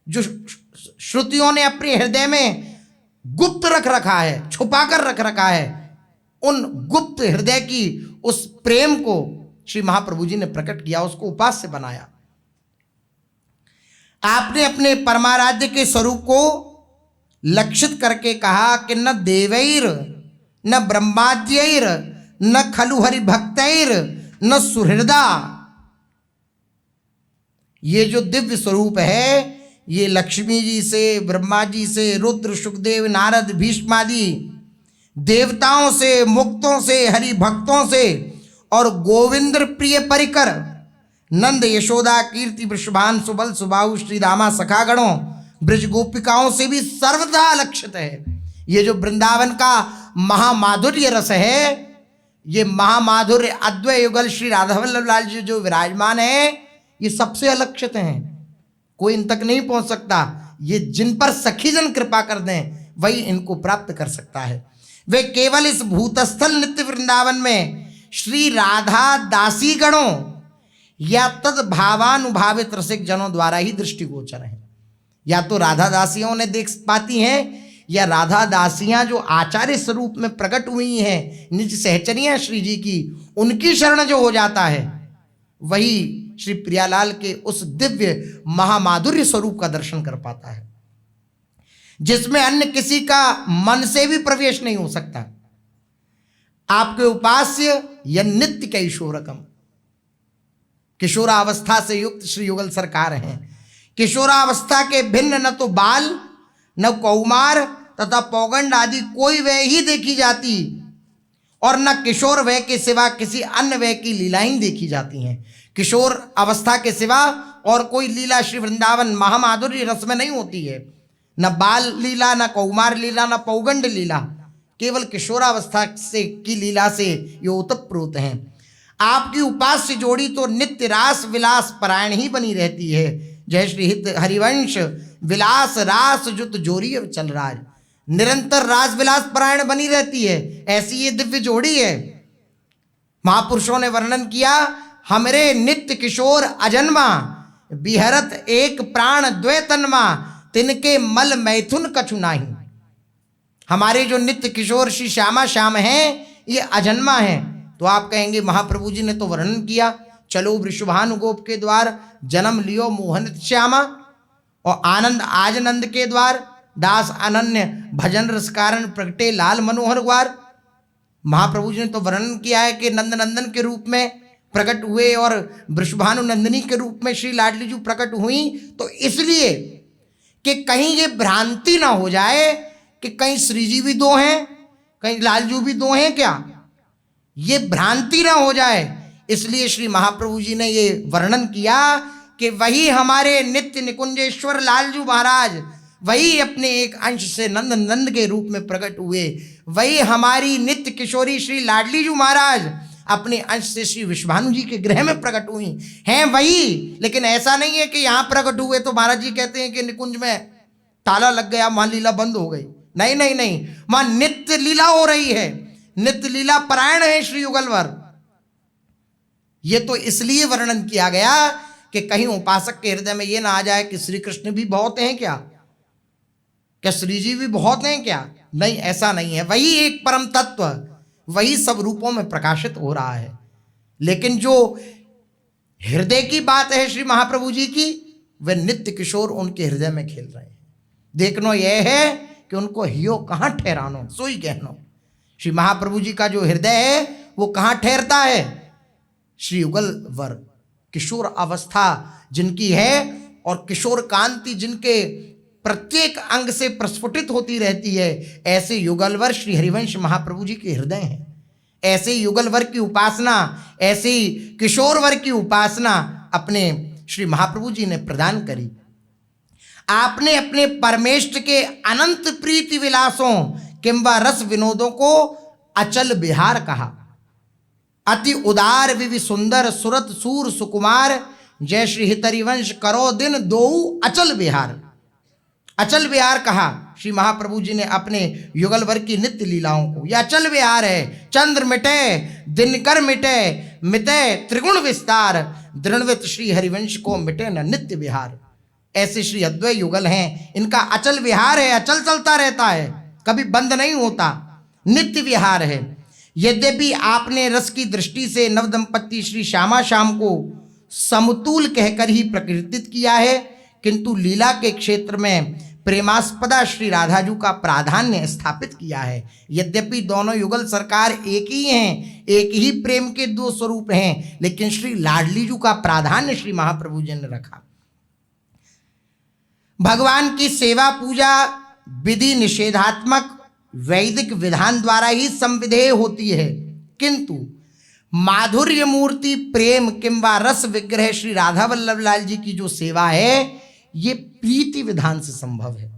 जो श्रुतियों ने अपने हृदय में गुप्त रख रखा है, छुपा कर रख रखा है, उन गुप्त हृदय की उस प्रेम को श्री महाप्रभु जी ने प्रकट किया, उसको उपास्य बनाया। आपने अपने परमाराध्य के स्वरूप को लक्षित करके कहा कि न देवैर न ब्रह्माद्यैर न खलु हरिभक्तैर न सुहृदा। ये जो दिव्य स्वरूप है ये लक्ष्मी जी से, ब्रह्मा जी से, रुद्र, सुखदेव, नारद, भीष्मादि देवताओं से, मुक्तों से, हरि भक्तों से और गोविंद प्रिय परिकर नंद, यशोदा, कीर्ति, वृषभान, सुबल, सुबाहु, श्री रामा, सखागणों, ब्रज गोपिकाओं से भी सर्वथा लक्षित है। ये जो वृंदावन का महामाधुर्य रस है, ये महामाधुर्य अद्वैत युगल श्री राधा वल्लभ लाल जी जो विराजमान है, ये सबसे अलक्षित हैं। कोई इन तक नहीं पहुंच सकता। ये जिन पर सखी जन कृपा कर दें वही इनको प्राप्त कर सकता है। वे केवल इस भूतस्थल नित्य वृंदावन में श्री राधा दासी गणों या तद भावानुभावित रसिक जनों द्वारा ही दृष्टिगोचर हैं। या तो राधा दासियों ने देख पाती हैं या राधा दासियां जो आचार्य स्वरूप में प्रकट हुई हैं, निज सहचरियां श्री जी की, उनकी शरण जो हो जाता है वही श्री प्रियालाल के उस दिव्य महामाधुर्य स्वरूप का दर्शन कर पाता है, जिसमें अन्य किसी का मन से भी प्रवेश नहीं हो सकता। आपके उपास्य या नित्य कैशोरकम, किशोरावस्था से युक्त श्री युगल सरकार हैं। किशोरावस्था के भिन्न न तो बाल, न कौमार तथा पौगंड आदि कोई वह ही देखी जाती और न किशोर वह के सिवा किसी अन्य वह की लीलाएं देखी जाती हैं। किशोर अवस्था के सिवा और कोई लीला श्री वृंदावन महामाधुर्य रस में नहीं होती है। न बाल लीला, न कौमार लीला, न पौगंड लीला, केवल किशोरावस्था से की लीला से ये ओतप्रोत हैं। आपकी उपास्य जोड़ी तो नित्य रास विलास परायण ही बनी रहती है। जय श्री हित हरिवंश विलास रास जुत जोरी चल राज, निरंतर रास विलास परायण बनी रहती है। ऐसी ये दिव्य जोड़ी है। महापुरुषों ने वर्णन किया, हमरे नित्य किशोर अजन्मा बिहरत एक प्राण द्वै तन्मा, तिनके मल मैथुन कछु नाही। हमारे जो नित्य किशोर श्री श्यामा श्याम हैं ये अजन्मा हैं। तो आप कहेंगे महाप्रभु जी ने तो वर्णन किया, चलो वृषभानु गोप के द्वार जन्म लियो मोहनित श्यामा, और आनंद आज नंद के द्वार दास अनन्य भजन रस कारण प्रगटे लाल मनोहर ग्वार। महाप्रभु जी ने तो वर्णन किया है कि नंद नंदन के रूप में प्रकट हुए और वृषभानु नंदिनी के रूप में श्री लाडली जी प्रकट हुई। तो इसलिए कि कहीं ये भ्रांति ना हो जाए कि कहीं श्री जी भी दो हैं, कहीं लालजू भी दो हैं, क्या ये भ्रांति ना हो जाए, इसलिए श्री महाप्रभु जी ने ये वर्णन किया कि वही हमारे नित्य निकुंजेश्वर लालजू महाराज, वही अपने एक अंश से नंद नंद के रूप में प्रकट हुए। वही हमारी नित्य किशोरी श्री लाडली जी महाराज अपने अंश से श्री विश्वानु जी के गृह में प्रकट हुई हैं वही। लेकिन ऐसा नहीं है कि यहाँ प्रकट हुए तो महाराज जी कहते हैं कि निकुंज में ताला लग गया, वहां लीला बंद हो गई। नहीं नहीं नहीं, वहां नित्य लीला हो रही है, नित्य लीला परायण है श्री युगलवर। ये तो इसलिए वर्णन किया गया कि कहीं उपासक के हृदय में ये ना आ जाए कि श्री कृष्ण भी बहुत हैं क्या श्री जी भी बहुत हैं क्या। नहीं, ऐसा नहीं है। वही एक परम तत्व वही सब रूपों में प्रकाशित हो रहा है। लेकिन जो हृदय की बात है श्री महाप्रभु जी की, वे नित्य किशोर उनके हृदय में खेल रहे हैं। देखनो यह है कि उनको हियो कहाँ ठहरानो सोई कहनो। श्री महाप्रभु जी का जो हृदय है वो कहाँ ठहरता है, श्री युगल वर। किशोर अवस्था जिनकी है और किशोर कांति जिनके प्रत्येक अंग से प्रस्फुटित होती रहती है, ऐसे युगलवर श्री हरिवंश महाप्रभु जी के हृदय हैं। ऐसे युगलवर की उपासना, ऐसे किशोरवर की उपासना अपने श्री महाप्रभु जी ने प्रदान करी। आपने अपने परमेष्ठ के अनंत प्रीति विलासों किंबा रस विनोदों को अचल विहार कहा। अति उदार विवि सुंदर सुरत सूर सुकुमार, जय श्री हितरिवंश करो दिन दो अचल विहार। अचल विहार कहा श्री महाप्रभु जी ने अपने युगलवर की नित्य लीलाओं को। यह अचल विहार है। चंद्र मिटे दिनकर मिटे, मिटे त्रिगुण विस्तार, दृढ़वित श्री हरिवंश को मिटे न नित्य विहार। ऐसे श्री अद्वैत युगल हैं, इनका अचल विहार है, अचल चलता रहता है, कभी बंद नहीं होता, नित्य विहार है। यद्यपि आपने रस की दृष्टि से नवदंपति श्री श्यामा श्याम को समतुल कहकर ही प्रकीर्तित किया है, किंतु लीला के क्षेत्र में प्रेमास्पदा श्री राधाजू का प्राधान्य स्थापित किया है। यद्यपि दोनों युगल सरकार एक ही हैं, एक ही प्रेम के दो स्वरूप हैं, लेकिन श्री लाडलीजू का प्राधान्य श्री महाप्रभु जी ने रखा। भगवान की सेवा पूजा विधि निषेधात्मक वैदिक विधान द्वारा ही संविधेय होती है, किंतु माधुर्य मूर्ति प्रेम किंवा रस विग्रह श्री राधा वल्लभ लाल जी की जो सेवा है, ये प्रीति विधान से संभव है।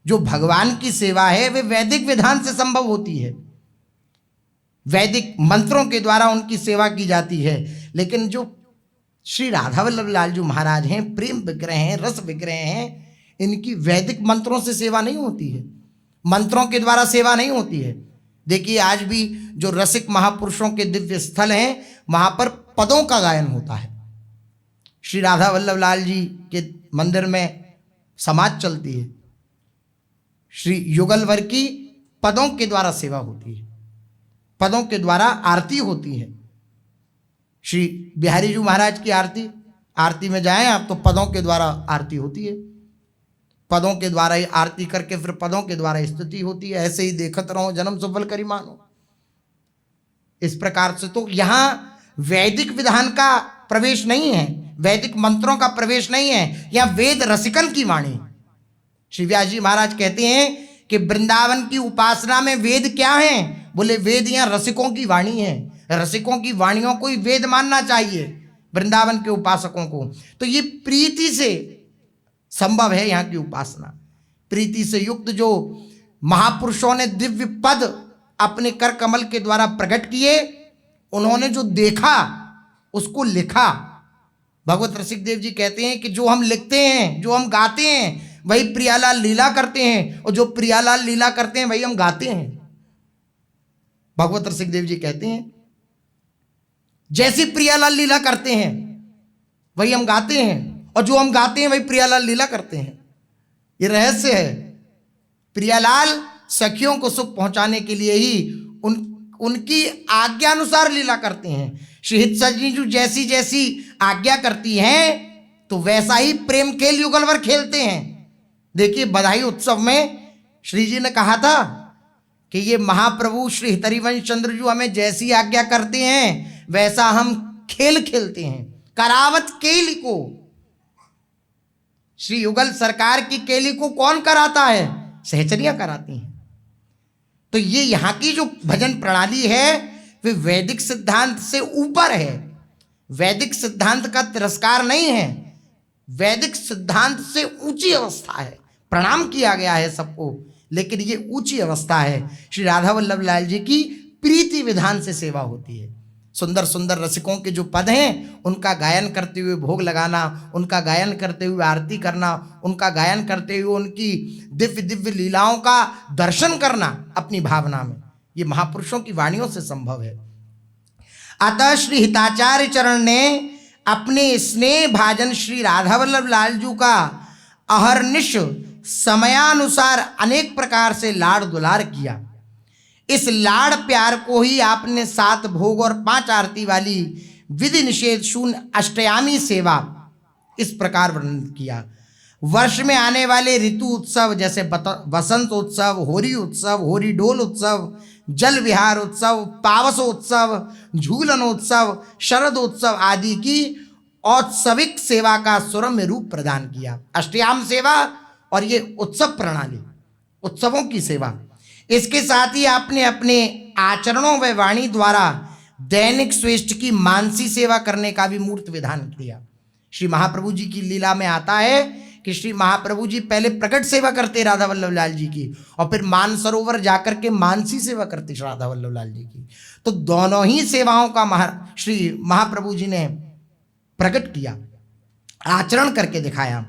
जो भगवान की सेवा है वे वैदिक विधान से संभव होती है, वैदिक मंत्रों के द्वारा उनकी सेवा की जाती है। लेकिन जो श्री राधा वल्लभ लाल जी महाराज हैं, प्रेम विग्रह हैं, रस विग्रह हैं, इनकी वैदिक मंत्रों से सेवा नहीं होती है, मंत्रों के द्वारा सेवा नहीं होती है। देखिए आज भी जो रसिक महापुरुषों के दिव्य स्थल हैं, वहां पर पदों का गायन होता है। श्री राधा वल्लभ लाल जी के मंदिर में समाज चलती है, श्री युगलवर की पदों के द्वारा सेवा होती है, पदों के द्वारा आरती होती है। श्री बिहारी जी महाराज की आरती में जाएं आप तो पदों के द्वारा आरती होती है, पदों के द्वारा ही आरती करके फिर पदों के द्वारा स्तुति होती है। ऐसे ही देखत रहो जन्म सफल करी मानो। इस प्रकार से तो यहाँ वैदिक विधान का प्रवेश नहीं है, वैदिक मंत्रों का प्रवेश नहीं है, यहाँ वेद रसिकन की वाणी। श्री व्यास जी महाराज कहते हैं कि वृंदावन की उपासना में वेद क्या है? बोले वेद यहाँ रसिकों की वाणी है, रसिकों की वाणियों को ही वेद मानना चाहिए वृंदावन के उपासकों को। तो ये प्रीति से संभव है यहाँ की उपासना। प्रीति से युक्त जो महापुरुषों ने दिव्य पद अपने कर कमल के द्वारा प्रकट किए, उन्होंने जो देखा उसको लिखा। भगवत रसिक देव जी कहते हैं कि जो हम लिखते हैं, जो हम गाते हैं, वही प्रियालाल लीला करते हैं, और जो प्रियालाल लीला करते हैं वही हम गाते हैं। भगवत रसिक देव जी कहते हैं जैसी प्रियालाल लीला करते हैं वही हम गाते हैं, और जो हम गाते हैं वही प्रियालाल लीला करते हैं। ये रहस्य है। प्रियालाल सखियों को सुख पहुंचाने के लिए ही उनकी आज्ञा अनुसार लीला करते हैं। श्री हित सजनी जी जैसी जैसी आज्ञा करती हैं तो वैसा ही प्रेम खेल युगलवर खेलते हैं। देखिए बधाई उत्सव में श्री जी ने कहा था कि ये महाप्रभु श्री हितरिवंश चंद्र जी हमें जैसी आज्ञा करते हैं वैसा हम खेल खेलते हैं। करावत केली को, श्री युगल सरकार की केली को कौन कराता है? सहचरियां कराती हैं। तो ये यहाँ की जो भजन प्रणाली है वे वैदिक सिद्धांत से ऊपर है, वैदिक सिद्धांत का तिरस्कार नहीं है, वैदिक सिद्धांत से ऊंची अवस्था है। प्रणाम किया गया है सबको, लेकिन ये ऊंची अवस्था है। श्री राधा वल्लभ लाल जी की प्रीति विधान से सेवा होती है। सुंदर सुंदर रसिकों के जो पद हैं उनका गायन करते हुए भोग लगाना, उनका गायन करते हुए आरती करना, उनका गायन करते हुए उनकी दिव्य दिव्य लीलाओं का दर्शन करना अपनी भावना में, ये महापुरुषों की वाणियों से संभव है। अतः श्री हिताचार्य चरण ने अपने स्नेह भाजन श्री राधा वल्लभ लाल जी का अहर्निश समयानुसार अनेक प्रकार से लाड़ दुलार किया। इस लाड़ प्यार को ही आपने 7 भोग और 5 आरती वाली विधि निषेध शून्य अष्टयामी सेवा इस प्रकार वर्णित किया। वर्ष में आने वाले ऋतु उत्सव जैसे वसंत उत्सव, होरी उत्सव, होरी डोल उत्सव, जल विहार उत्सव, पावस उत्सव, झूलन उत्सव, शरद उत्सव आदि की औत्सविक सेवा का सुरम्य रूप प्रदान किया। अष्टयाम सेवा और ये उत्सव प्रणाली, उत्सवों की सेवा, इसके साथ ही आपने अपने आचरणों व वाणी द्वारा दैनिक श्रेष्ठ की मानसी सेवा करने का भी मूर्त विधान किया। श्री महाप्रभु जी की लीला में आता है कि श्री महाप्रभु जी पहले प्रकट सेवा करते राधा वल्लभ लाल जी की, और फिर मानसरोवर जाकर के मानसी सेवा करते राधा वल्लभ लाल जी की। तो दोनों ही सेवाओं का श्री महाप्रभु जी ने प्रकट किया, आचरण करके दिखाया।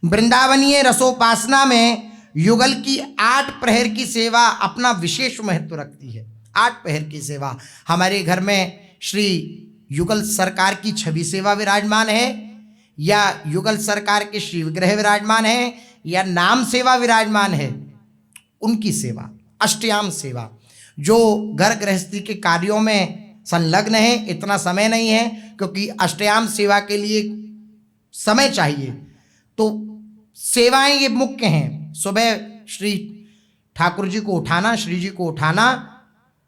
वृंदावनीय रसोपासना में युगल की 8 प्रहर की सेवा अपना विशेष महत्व रखती है। 8 प्रहर की सेवा, हमारे घर में श्री युगल सरकार की छवि सेवा विराजमान है, या युगल सरकार के श्री विग्रह विराजमान है, या नाम सेवा विराजमान है, उनकी सेवा अष्टयाम सेवा। जो घर गृहस्थी के कार्यों में संलग्न है, इतना समय नहीं है क्योंकि अष्टयाम सेवा के लिए समय चाहिए, तो सेवाएं ये मुख्य हैं। सुबह श्री ठाकुर जी को उठाना, श्री जी को उठाना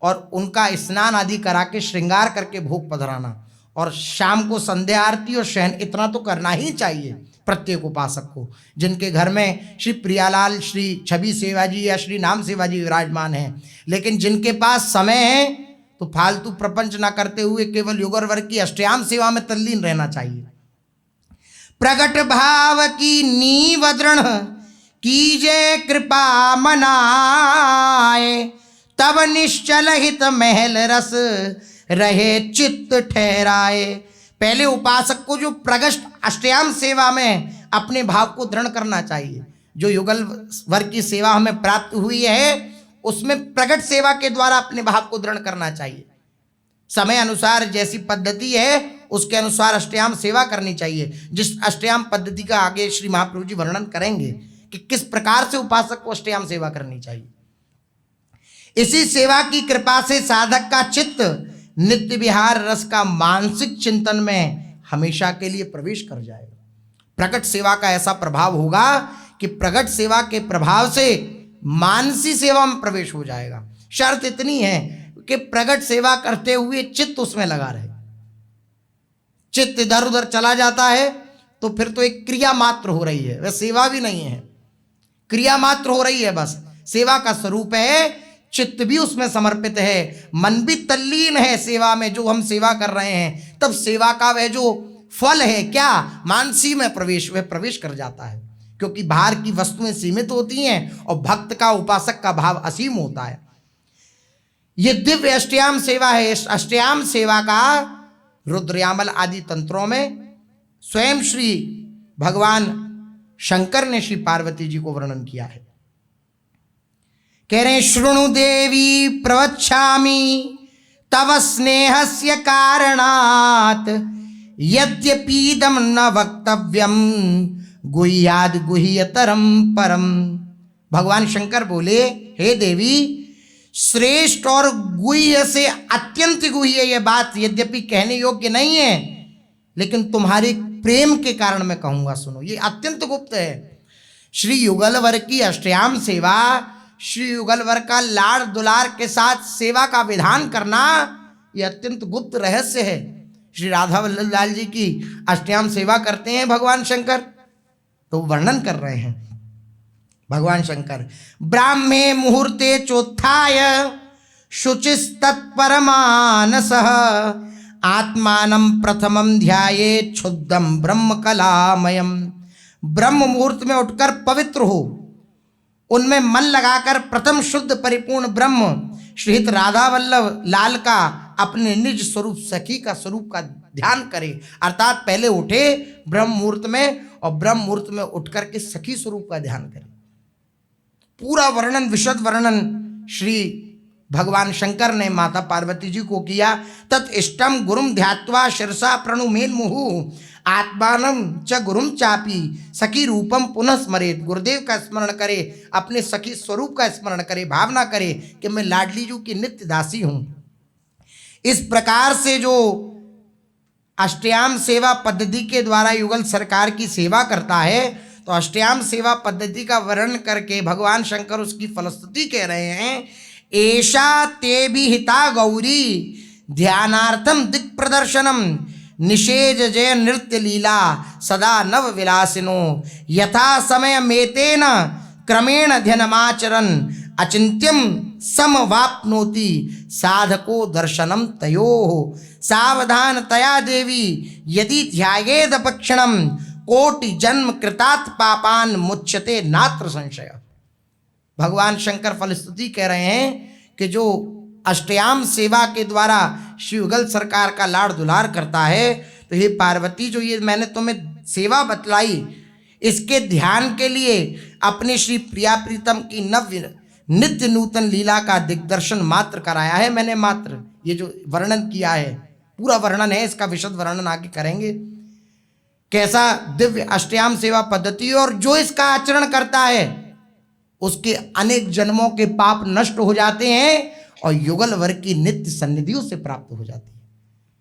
और उनका स्नान आदि करा के श्रृंगार करके भोग पधराना, और शाम को संध्या आरती और शयन, इतना तो करना ही चाहिए प्रत्येक उपासक को। जिनके घर में श्री प्रियालाल, श्री छवि सेवा जी या श्री नाम सेवा जी विराजमान हैं, लेकिन जिनके पास समय है तो फालतू प्रपंच ना करते हुए केवल युगल वर्ग की अष्टयाम सेवा में तल्लीन रहना चाहिए। प्रगट भाव की नीव दृढ़ कीजे कृपा मनाए, तब निश्चल हित महल रस रहे चित्त ठहराए। पहले उपासक को जो प्रगट अष्टयाम सेवा में अपने भाव को दृढ़ करना चाहिए। जो युगल वर्ग की सेवा हमें प्राप्त हुई है उसमें प्रगट सेवा के द्वारा अपने भाव को दृढ़ करना चाहिए। समय अनुसार जैसी पद्धति है उसके अनुसार अष्टयाम सेवा करनी चाहिए। जिस अष्टयाम पद्धति का आगे श्री महाप्रभु जी वर्णन करेंगे कि किस प्रकार से उपासक को अष्टयाम सेवा करनी चाहिए। इसी सेवा की कृपा से साधक का चित्त नित्य विहार रस का मानसिक चिंतन में हमेशा के लिए प्रवेश कर जाएगा। प्रकट सेवा का ऐसा प्रभाव होगा कि प्रकट सेवा के प्रभाव से मानसी सेवा में प्रवेश हो जाएगा। शर्त इतनी है कि प्रकट सेवा करते हुए चित्त उसमें लगा रहे। चित्त इधर उधर चला जाता है तो फिर तो एक क्रिया मात्र हो रही है, वह सेवा भी नहीं है, क्रिया मात्र हो रही है। बस सेवा का स्वरूप है, चित्त भी उसमें समर्पित है, मन भी तल्लीन है सेवा में जो हम सेवा कर रहे हैं। तब सेवा का वह जो फल है क्या, मानसी में प्रवेश, वह प्रवेश कर जाता है। क्योंकि बाहर की वस्तुएं सीमित होती हैं और भक्त का, उपासक का भाव असीम होता है। ये दिव्य अष्टयाम सेवा है। इस अष्टयाम सेवा का रुद्रयामल आदि तंत्रों में स्वयं श्री भगवान शंकर ने श्री पार्वती जी को वर्णन किया है। कह रहे शृणु देवी प्रवच्छामि तव स्नेहस्य कारणात्, यद्यपीदम न वक्तव्यम गुह्याद गुह्यतरम परम। भगवान शंकर बोले, हे देवी, श्रेष्ठ और गुह्य से अत्यंत गुह्य यह बात यद्यपि कहने योग्य नहीं है, लेकिन तुम्हारे प्रेम के कारण मैं कहूंगा, सुनो। ये अत्यंत गुप्त है। श्री युगलवर की अष्टयाम सेवा, श्री युगलवर का लाड़ दुलार के साथ सेवा का विधान करना, यह अत्यंत गुप्त रहस्य है। श्री राधा वल्लभ लाल जी की अष्टयाम सेवा करते हैं भगवान शंकर, तो वर्णन कर रहे हैं भगवान शंकर। ब्राह्मे मुहूर्ते चोत्थाय शुचिस्तत्परमानसः, आत्मानं प्रथमं ध्याये क्षुद्धं ब्रह्म कलामयम। ब्रह्म मुहूर्त में उठकर पवित्र हो, उनमें मन लगाकर प्रथम शुद्ध परिपूर्ण ब्रह्म श्रीहित राधा वल्लभ लाल का, अपने निज स्वरूप सखी का स्वरूप का ध्यान करे। अर्थात पहले उठे ब्रह्म मुहूर्त में और ब्रह्म मुहूर्त में उठ करके सखी स्वरूप का ध्यान करे। पूरा वर्णन, विशद वर्णन श्री भगवान शंकर ने माता पार्वती जी को किया। तत् इष्टम गुरुम ध्यात्वा शिरसा प्रणुमेन मुहु, आत्मानं च गुरुम चापी सखी रूपम पुनः स्मरेत। गुरुदेव का स्मरण करे, अपने सखी स्वरूप का स्मरण करे, भावना करे कि मैं लाडली जी की नित्य दासी हूं। इस प्रकार से जो अष्टयाम सेवा पद्धति के द्वारा युगल सरकार की सेवा करता है, तो अष्टयाम सेवा पद्धति का वर्णन करके भगवान शंकर उसकी फलस्तुति कह रहे हैं। एषा ते विहिता गौरी ध्यानार्थम दिक् प्रदर्शनम, निषेज जय नृत्य लीला सदा नव विलासिनो, यथा समय मेतेन क्रमेण ध्यनमाचरन, अचिंत्यम समवाप्नोति साधको दर्शनम तयोः, सावधान तया देवी यदि ध्यायेद पक्षणम, कोटि जन्म कृतात् पापान मुच्यते नात्र संशय। भगवान शंकर फलस्तुति कह रहे हैं कि जो अष्टयाम सेवा के द्वारा श्री युगल सरकार का लाड़ दुलार करता है, तो ये पार्वती, जो ये मैंने तुम्हें सेवा बतलाई, इसके ध्यान के लिए अपने श्री प्रिया प्रीतम की नव्य नित्य नूतन लीला का दिग्दर्शन मात्र कराया है मैंने। मात्र ये जो वर्णन किया है, पूरा वर्णन है, इसका विशद वर्णन आगे करेंगे। कैसा दिव्य अष्टयाम सेवा पद्धति, और जो इसका आचरण करता है उसके अनेक जन्मों के पाप नष्ट हो जाते हैं और युगल वर्ग की नित्य सन्निधियों से प्राप्त हो जाती है।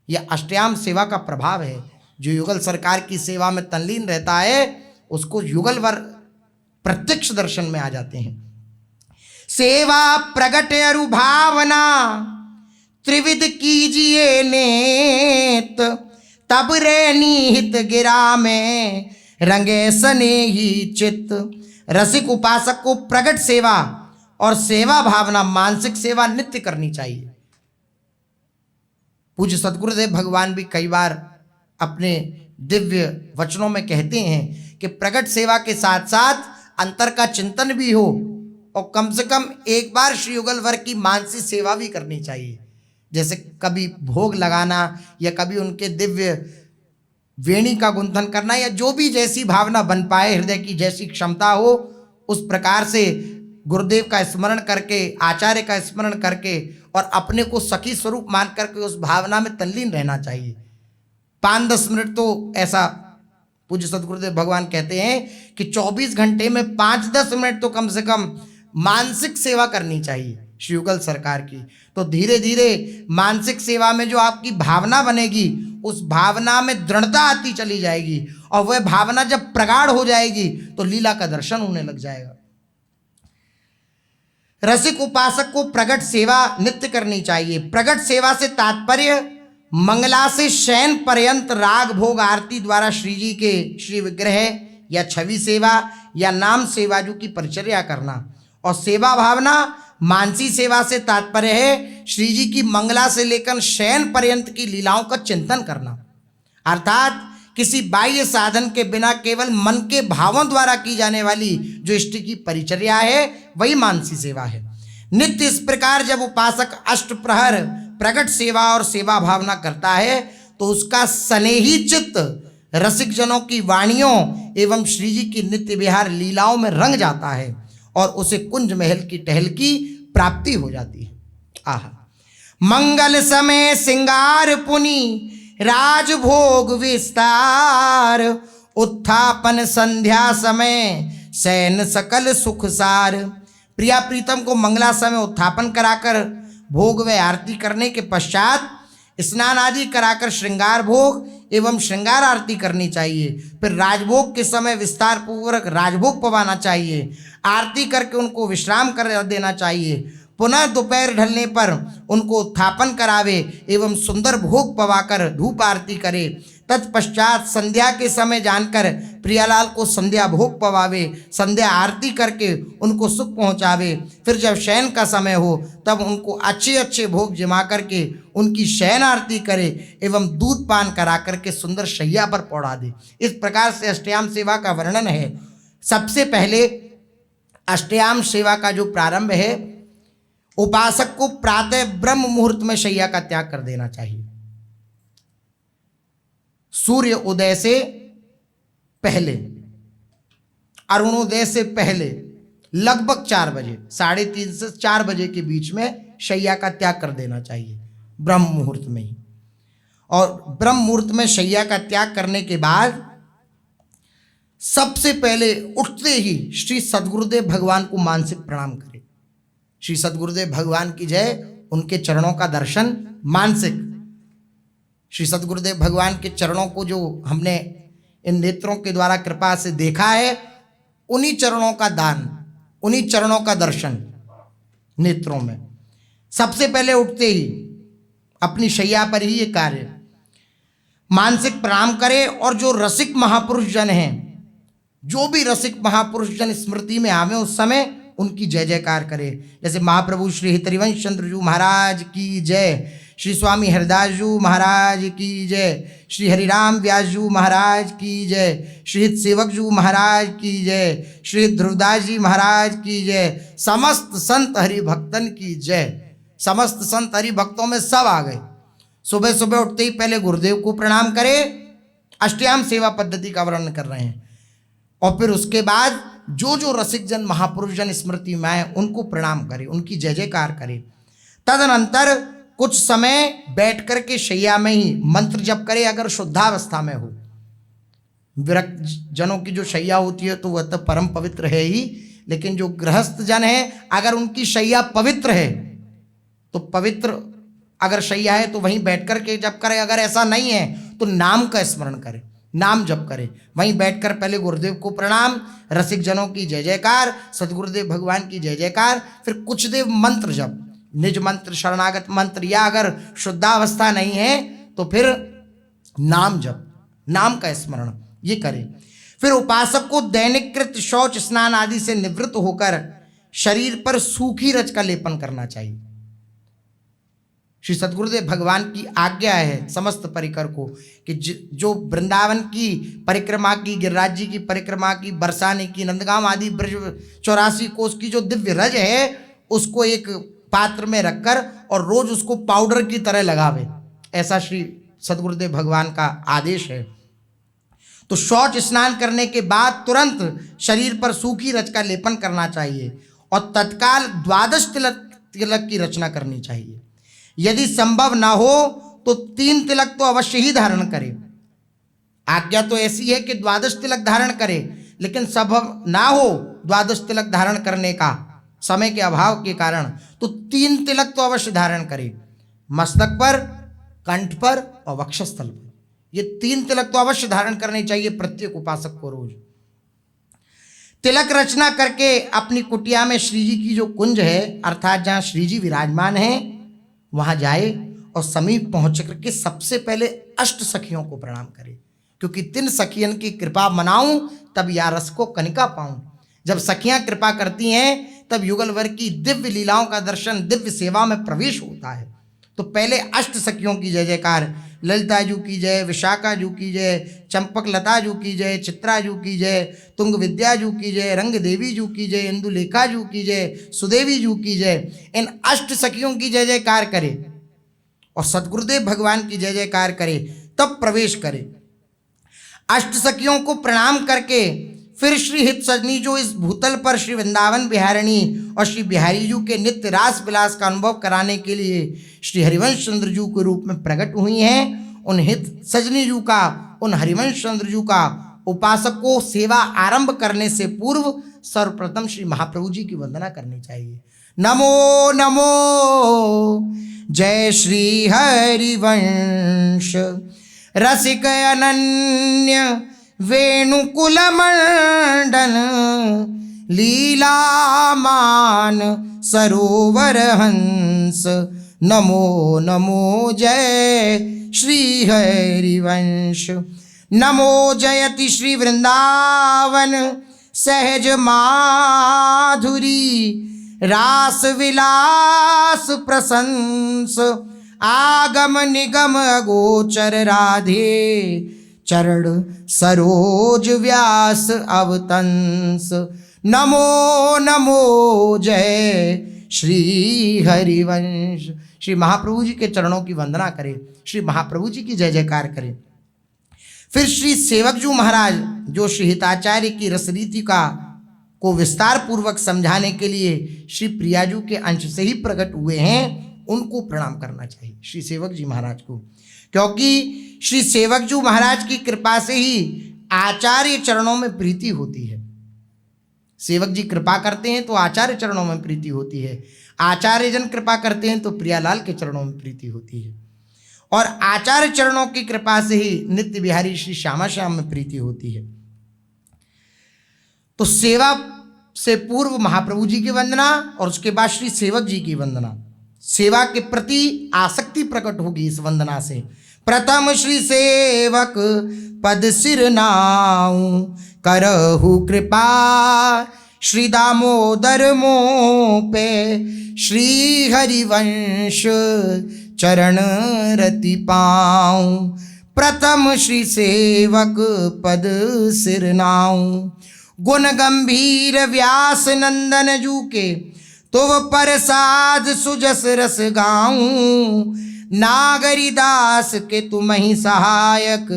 यह अष्टयाम सेवा का प्रभाव है। जो युगल सरकार की सेवा में तल्लीन रहता है उसको युगल वर्ग प्रत्यक्ष दर्शन में आ जाते हैं। सेवा प्रगट अरु भावना त्रिविध कीजिए नेत, तब रे निहित गिरा में रंगे सने ही चित्त। रसिक उपासक को प्रगट सेवा और सेवा भावना, मानसिक सेवा नित्य करनी चाहिए। पूज्य सद्गुरुदेव भगवान भी कई बार अपने दिव्य वचनों में कहते हैं कि प्रगट सेवा के साथ साथ अंतर का चिंतन भी हो और कम से कम एक बार श्री युगल वर्ग की मानसिक सेवा भी करनी चाहिए। जैसे कभी भोग लगाना या कभी उनके दिव्य वेणी का गुंथन करना, या जो भी जैसी भावना बन पाए, हृदय की जैसी क्षमता हो, उस प्रकार से गुरुदेव का स्मरण करके, आचार्य का स्मरण करके और अपने को सखी स्वरूप मान करके उस भावना में तल्लीन रहना चाहिए। 5-10 मिनट तो ऐसा पूज्य सद्गुरुदेव भगवान कहते हैं कि 24 घंटे में 5-10 मिनट तो कम से कम मानसिक सेवा करनी चाहिए श्री युगल सरकार की। तो धीरे धीरे मानसिक सेवा में जो आपकी भावना बनेगी, उस भावना में दृढ़ता आती चली जाएगी और वह भावना जब प्रगाढ़ हो जाएगी तो लीला का दर्शन होने लग जाएगा। रसिक उपासक को प्रगट सेवा नित्य करनी चाहिए। प्रगट सेवा से तात्पर्य मंगला से शयन पर्यंत राग भोग आरती द्वारा श्री जी के श्री विग्रह या छवि सेवा या नाम सेवाजू की परिचर्या करना। और सेवा भावना मानसी सेवा से तात्पर्य है श्री जी की मंगला से लेकर शयन पर्यंत की लीलाओं का चिंतन करना, अर्थात किसी बाह्य साधन के बिना केवल मन के भावों द्वारा की जाने वाली जो इष्ट की परिचर्या है वही मानसी सेवा है। नित्य इस प्रकार जब उपासक अष्ट प्रहर प्रगट सेवा और सेवा भावना करता है तो उसका स्नेही चित्त रसिक जनों की वाणियों एवं श्री जी की नित्य विहार लीलाओं में रंग जाता है और उसे कुंज महल की टहल की प्राप्ति हो जाती है। आहा, मंगल समय सिंगार पुनि राजभोग विस्तार, उत्थापन संध्या समय शयन सकल सुख सार। प्रिया प्रीतम को मंगला समय उत्थापन कराकर भोग व आरती करने के पश्चात स्नान आदि कराकर श्रृंगार भोग एवं श्रृंगार आरती करनी चाहिए। फिर राजभोग के समय विस्तार पूर्वक राजभोग पवाना चाहिए। आरती करके उनको विश्राम कर देना चाहिए। पुनः दोपहर ढलने पर उनको उत्थापन करावे एवं सुंदर भोग पवाकर धूप आरती करे। तत्पश्चात संध्या के समय जानकर प्रियालाल को संध्या भोग पवावे, संध्या आरती करके उनको सुख पहुँचावे। फिर जब शयन का समय हो तब उनको अच्छे अच्छे भोग जमा करके उनकी शयन आरती करे एवं दूध पान करा करके सुंदर शैया पर पौड़ा दे। इस प्रकार से अष्टयाम सेवा का वर्णन है। सबसे पहले अष्टयाम सेवा का जो प्रारंभ है, उपासक को प्रातः ब्रह्म मुहूर्त में शैया का त्याग कर देना चाहिए। सूर्य उदय से पहले, अरुणोदय से पहले लगभग 4 बजे, 3:30 से 4 बजे के बीच में शैया का त्याग कर देना चाहिए, ब्रह्म मुहूर्त में ही। और ब्रह्म मुहूर्त में शैया का त्याग करने के बाद सबसे पहले उठते ही श्री सद्गुरुदेव भगवान को मानसिक प्रणाम करें। श्री सद्गुरुदेव भगवान की जय, उनके चरणों का दर्शन मानसिक। श्री सद्गुरुदेव भगवान के चरणों को जो हमने इन नेत्रों के द्वारा कृपा से देखा है, उन्हीं चरणों का दान, उन्हीं चरणों का दर्शन नेत्रों में। सबसे पहले उठते ही अपनी शैया पर ही ये कार्य मानसिक प्रणाम करें। और जो रसिक महापुरुष जन हैं, जो भी रसिक महापुरुष जन स्मृति में आवे उस समय उनकी जय जयकार करें। जैसे महाप्रभु श्री हितरिवंश चंद्र जी महाराज की जय, श्री स्वामी हरिदास जी महाराज की जय, श्री हरिराम व्यास जी महाराज की जय, श्री सेवक जी महाराज की जय, श्री ध्रुवदास जी महाराज की जय, समस्त संत हरि भक्तन की जय। समस्त संत हरि भक्तों में सब आ गए। सुबह सुबह उठते ही पहले गुरुदेव को प्रणाम करें, अष्टयाम सेवा पद्धति का वर्णन कर रहे हैं। और फिर उसके बाद जो जो रसिक जन महापुरुष जन स्मृति में आए उनको प्रणाम करें, उनकी जय जयकार करें। तदनंतर कुछ समय बैठ कर के शैया में ही मंत्र जप करे, अगर शुद्धावस्था में हो। विरक्त जनों की जो शैया होती है तो वह तो परम पवित्र है ही, लेकिन जो गृहस्थ जन है अगर उनकी शैया पवित्र है तो पवित्र अगर शैया है तो वहीं बैठ कर के जप करे। अगर ऐसा नहीं है तो नाम का स्मरण करें, नाम जप करे। वहीं बैठकर पहले गुरुदेव को प्रणाम, रसिक जनों की जय जयकार, सदगुरुदेव भगवान की जय जयकार, फिर कुछ देव मंत्र जप, निज मंत्र, शरणागत मंत्र, या अगर शुद्धावस्था नहीं है तो फिर नाम जप, नाम का स्मरण ये करे। फिर उपासक को दैनिक कृत शौच स्नान आदि से निवृत्त होकर शरीर पर सूखी रच का लेपन करना चाहिए। श्री सदगुरुदेव भगवान की आज्ञा है समस्त परिकर को कि जो वृंदावन की परिक्रमा की, गिरिराज जी की परिक्रमा की, बरसाने की, नंदगांव आदि ब्रज 84 कोस की जो दिव्य रज है उसको एक पात्र में रखकर और रोज उसको पाउडर की तरह लगावे, ऐसा श्री सदगुरुदेव भगवान का आदेश है। तो शौच स्नान करने के बाद तुरंत शरीर पर सूखी रच का लेपन करना चाहिए और तत्काल 12 तिलक की रचना करनी चाहिए। यदि संभव ना हो तो 3 तिलक तो अवश्य ही धारण करे। आज्ञा तो ऐसी है कि 12 तिलक धारण करे, लेकिन संभव ना हो 12 तिलक धारण करने का समय के अभाव के कारण, तो 3 तिलक तो अवश्य धारण करे, मस्तक पर, कंठ पर और वक्षस्थल पर। ये 3 तिलक तो अवश्य धारण करने चाहिए प्रत्येक उपासक को रोज। तिलक रचना करके अपनी कुटिया में श्री जी की जो कुंज है, अर्थात जहाँ श्री जी विराजमान है, वहां जाए और समीप पहुंच करके सबसे पहले अष्ट सखियों को प्रणाम करे, क्योंकि 3 सखियन की कृपा मनाऊं तब या रस को कनिका पाऊं। जब सखियां कृपा करती हैं तब युगलवर की दिव्य लीलाओं का दर्शन, दिव्य सेवा में प्रवेश होता है। तो पहले अष्ट सखियों की जय जयकार, ललिता जू की जय, विशाखा जू की जय, चंपक लता जू की जय, चित्रा जू की जय, तुंग विद्या जू की जय, रंग देवी जू की जय, इंदुलेखा जू की जय, सुदेवी जू की जय। इन अष्ट सखियों की जय जयकार करे और सदगुरुदेव भगवान की जय जयकार करे, तब प्रवेश करे। अष्ट सखियों को प्रणाम करके फिर श्री हित सजनी जो इस भूतल पर श्री वृंदावन बिहारिणी और श्री बिहारी जू के नित्य रास विलास का अनुभव कराने के लिए श्री हरिवंश चंद्र जू के रूप में प्रकट हुई हैं, उन हित सजनी जू का, उन हरिवंश चंद्र जू का उपासक को सेवा आरंभ करने से पूर्व सर्वप्रथम श्री महाप्रभु जी की वंदना करनी चाहिए। नमो नमो जय श्री हरिवंश रसिक अनन्य वेणुकुल मंडन लीलामान सरोवर हंस। नमो नमो जय श्री हरिवंश। नमो जयति श्री वृंदावन सहज माधुरी रास विलास प्रशंस। आगम निगम अगोचर राधे चरण सरोज व्यास अवतंस। नमो नमो जय श्री हरिवंश। श्री महाप्रभु जी के चरणों की वंदना करें, श्री महाप्रभु जी की जय जयकार करें। फिर श्री सेवकजू महाराज जो श्री हिताचार्य की रसरीति को विस्तार पूर्वक समझाने के लिए श्री प्रियाजू के अंश से ही प्रकट हुए हैं, उनको प्रणाम करना चाहिए श्री सेवक जी महाराज को, क्योंकि श्री सेवकजू महाराज की कृपा से ही आचार्य चरणों में प्रीति होती है। सेवक जी कृपा करते हैं तो आचार्य चरणों में प्रीति होती है, आचार्य जन कृपा करते हैं तो प्रियालाल के चरणों में प्रीति होती है, और आचार्य चरणों की कृपा से ही नित्य बिहारी श्री श्यामा श्याम में प्रीति होती है। तो सेवा से पूर्व महाप्रभु जी की वंदना और उसके बाद श्री सेवक जी की वंदना। सेवा के प्रति आसक्ति प्रकट होगी इस वंदना से। प्रथम श्री सेवक पद सिर नाऊं करहु कृपा श्री दामोदर मों पे श्री हरिवंश चरण रति पाऊं। प्रथम श्री सेवक पद सिर नाऊं गुण गंभीर व्यास नंदन जू के तुव प्रसाद सुजस रस गाऊं। नागरी दास के तुम ही सहायक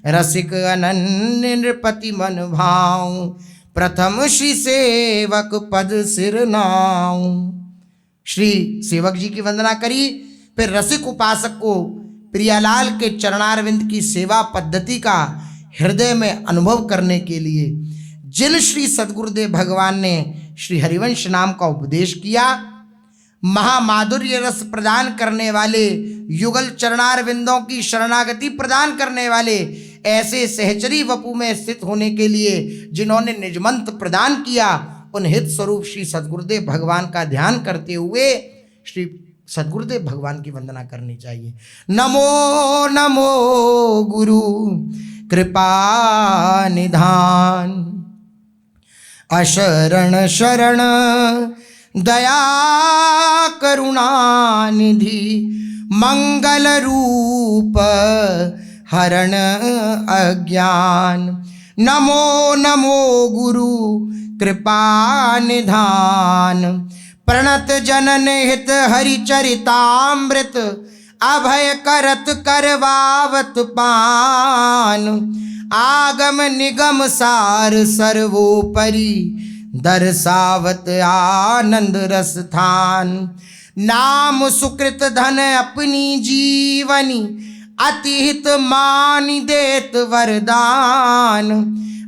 रसिक अनन्य नृपति मन भाऊं। प्रथम श्री सेवक पद सिर नाऊं। श्री सेवक जी की वंदना करी, फिर रसिक उपासक को प्रियालाल के चरणारविंद की सेवा पद्धति का हृदय में अनुभव करने के लिए जिन श्री सदगुरुदेव भगवान ने श्री हरिवंश नाम का उपदेश किया, महामाधुर्य रस प्रदान करने वाले, युगल चरणारविंदों की शरणागति प्रदान करने वाले ऐसे सहचरी वपु में स्थित होने के लिए जिन्होंने निज मंत्र प्रदान किया, उन हित स्वरूप श्री सद्गुरुदेव भगवान का ध्यान करते हुए श्री सद्गुरुदेव भगवान की वंदना करनी चाहिए। नमो नमो गुरु कृपा निधान, अशरण शरण दया करुणा निधि, मंगल रूप हरण अज्ञान। नमो नमो गुरु कृपा निधान, प्रणत जनन हित हरि चरितामृत, अभय करत करवावत पान। आगम निगम सार सर्वोपरि, दर्शावत आनंद रस थान। नाम सुकृत धन अपनी जीवनी, अतिहित मानि देत वरदान।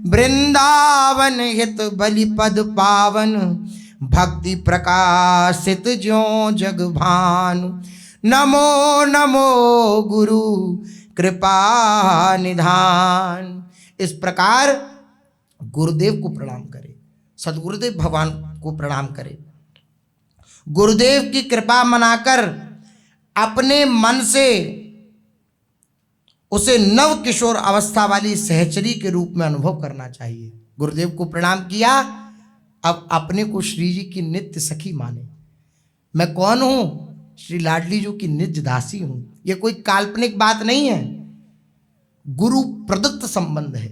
वृंदावन हित बलि पद पावन, भक्ति प्रकाशित ज्यों जग भानु। नमो नमो गुरु कृपा निधान। इस प्रकार गुरुदेव को प्रणाम करें, सद्गुरुदेव भगवान को प्रणाम करें। गुरुदेव की कृपा मनाकर अपने मन से उसे नव किशोर अवस्था वाली सहचरी के रूप में अनुभव करना चाहिए। गुरुदेव को प्रणाम किया, अब अपने को श्री जी की नित्य सखी माने। मैं कौन हूं? श्री लाडली जी की निज दासी हूं। यह कोई काल्पनिक बात नहीं है, गुरु प्रदत्त संबंध है।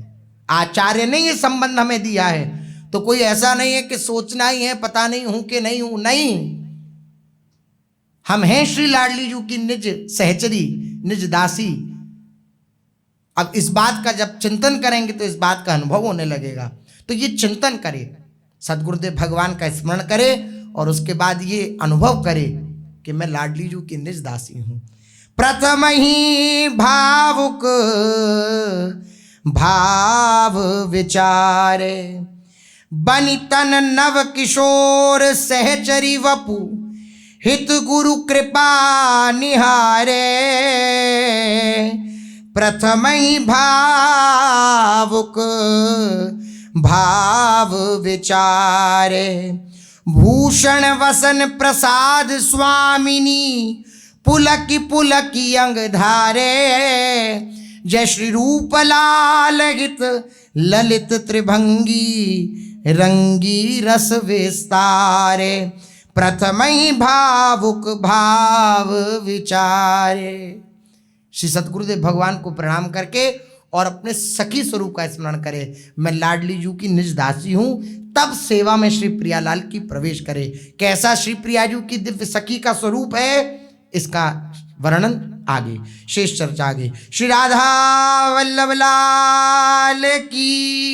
आचार्य ने यह संबंध हमें दिया है, तो कोई ऐसा नहीं है कि सोचना ही है पता नहीं हूं कि नहीं हूं। नहीं, हम हैं श्री लाडली जी की निज सहचरी, निज दासी। अब इस बात का जब चिंतन करेंगे तो इस बात का अनुभव होने लगेगा। तो ये चिंतन करे, सद्गुरुदेव भगवान का स्मरण करे और उसके बाद ये अनुभव करे कि मैं लाडली जी की निज दासी हूं। प्रथम ही भावुक भाव विचारे, बनि तन नव किशोर सहचरी वपु, हित गुरु कृपा निहारे। प्रथम ही भावुक भाव विचारे, भूषण वसन प्रसाद स्वामिनी, पुलकी पुलकी अंग धारे। जय श्री रूप लाल हित ललित त्रिभंगी, रंगी रस विस्तारे। प्रथम ही भावुक भाव विचारे। श्री सद्गुरुदेव भगवान को प्रणाम करके और अपने सखी स्वरूप का स्मरण करे, मैं लाडली जू की निज दासी हूं। तब सेवा में श्री प्रियालाल की प्रवेश करे। कैसा श्री प्रियाजू की दिव्य सखी का स्वरूप है, इसका वर्णन आगे, शेष चर्चा आगे। श्री राधा वल्लभ लाल की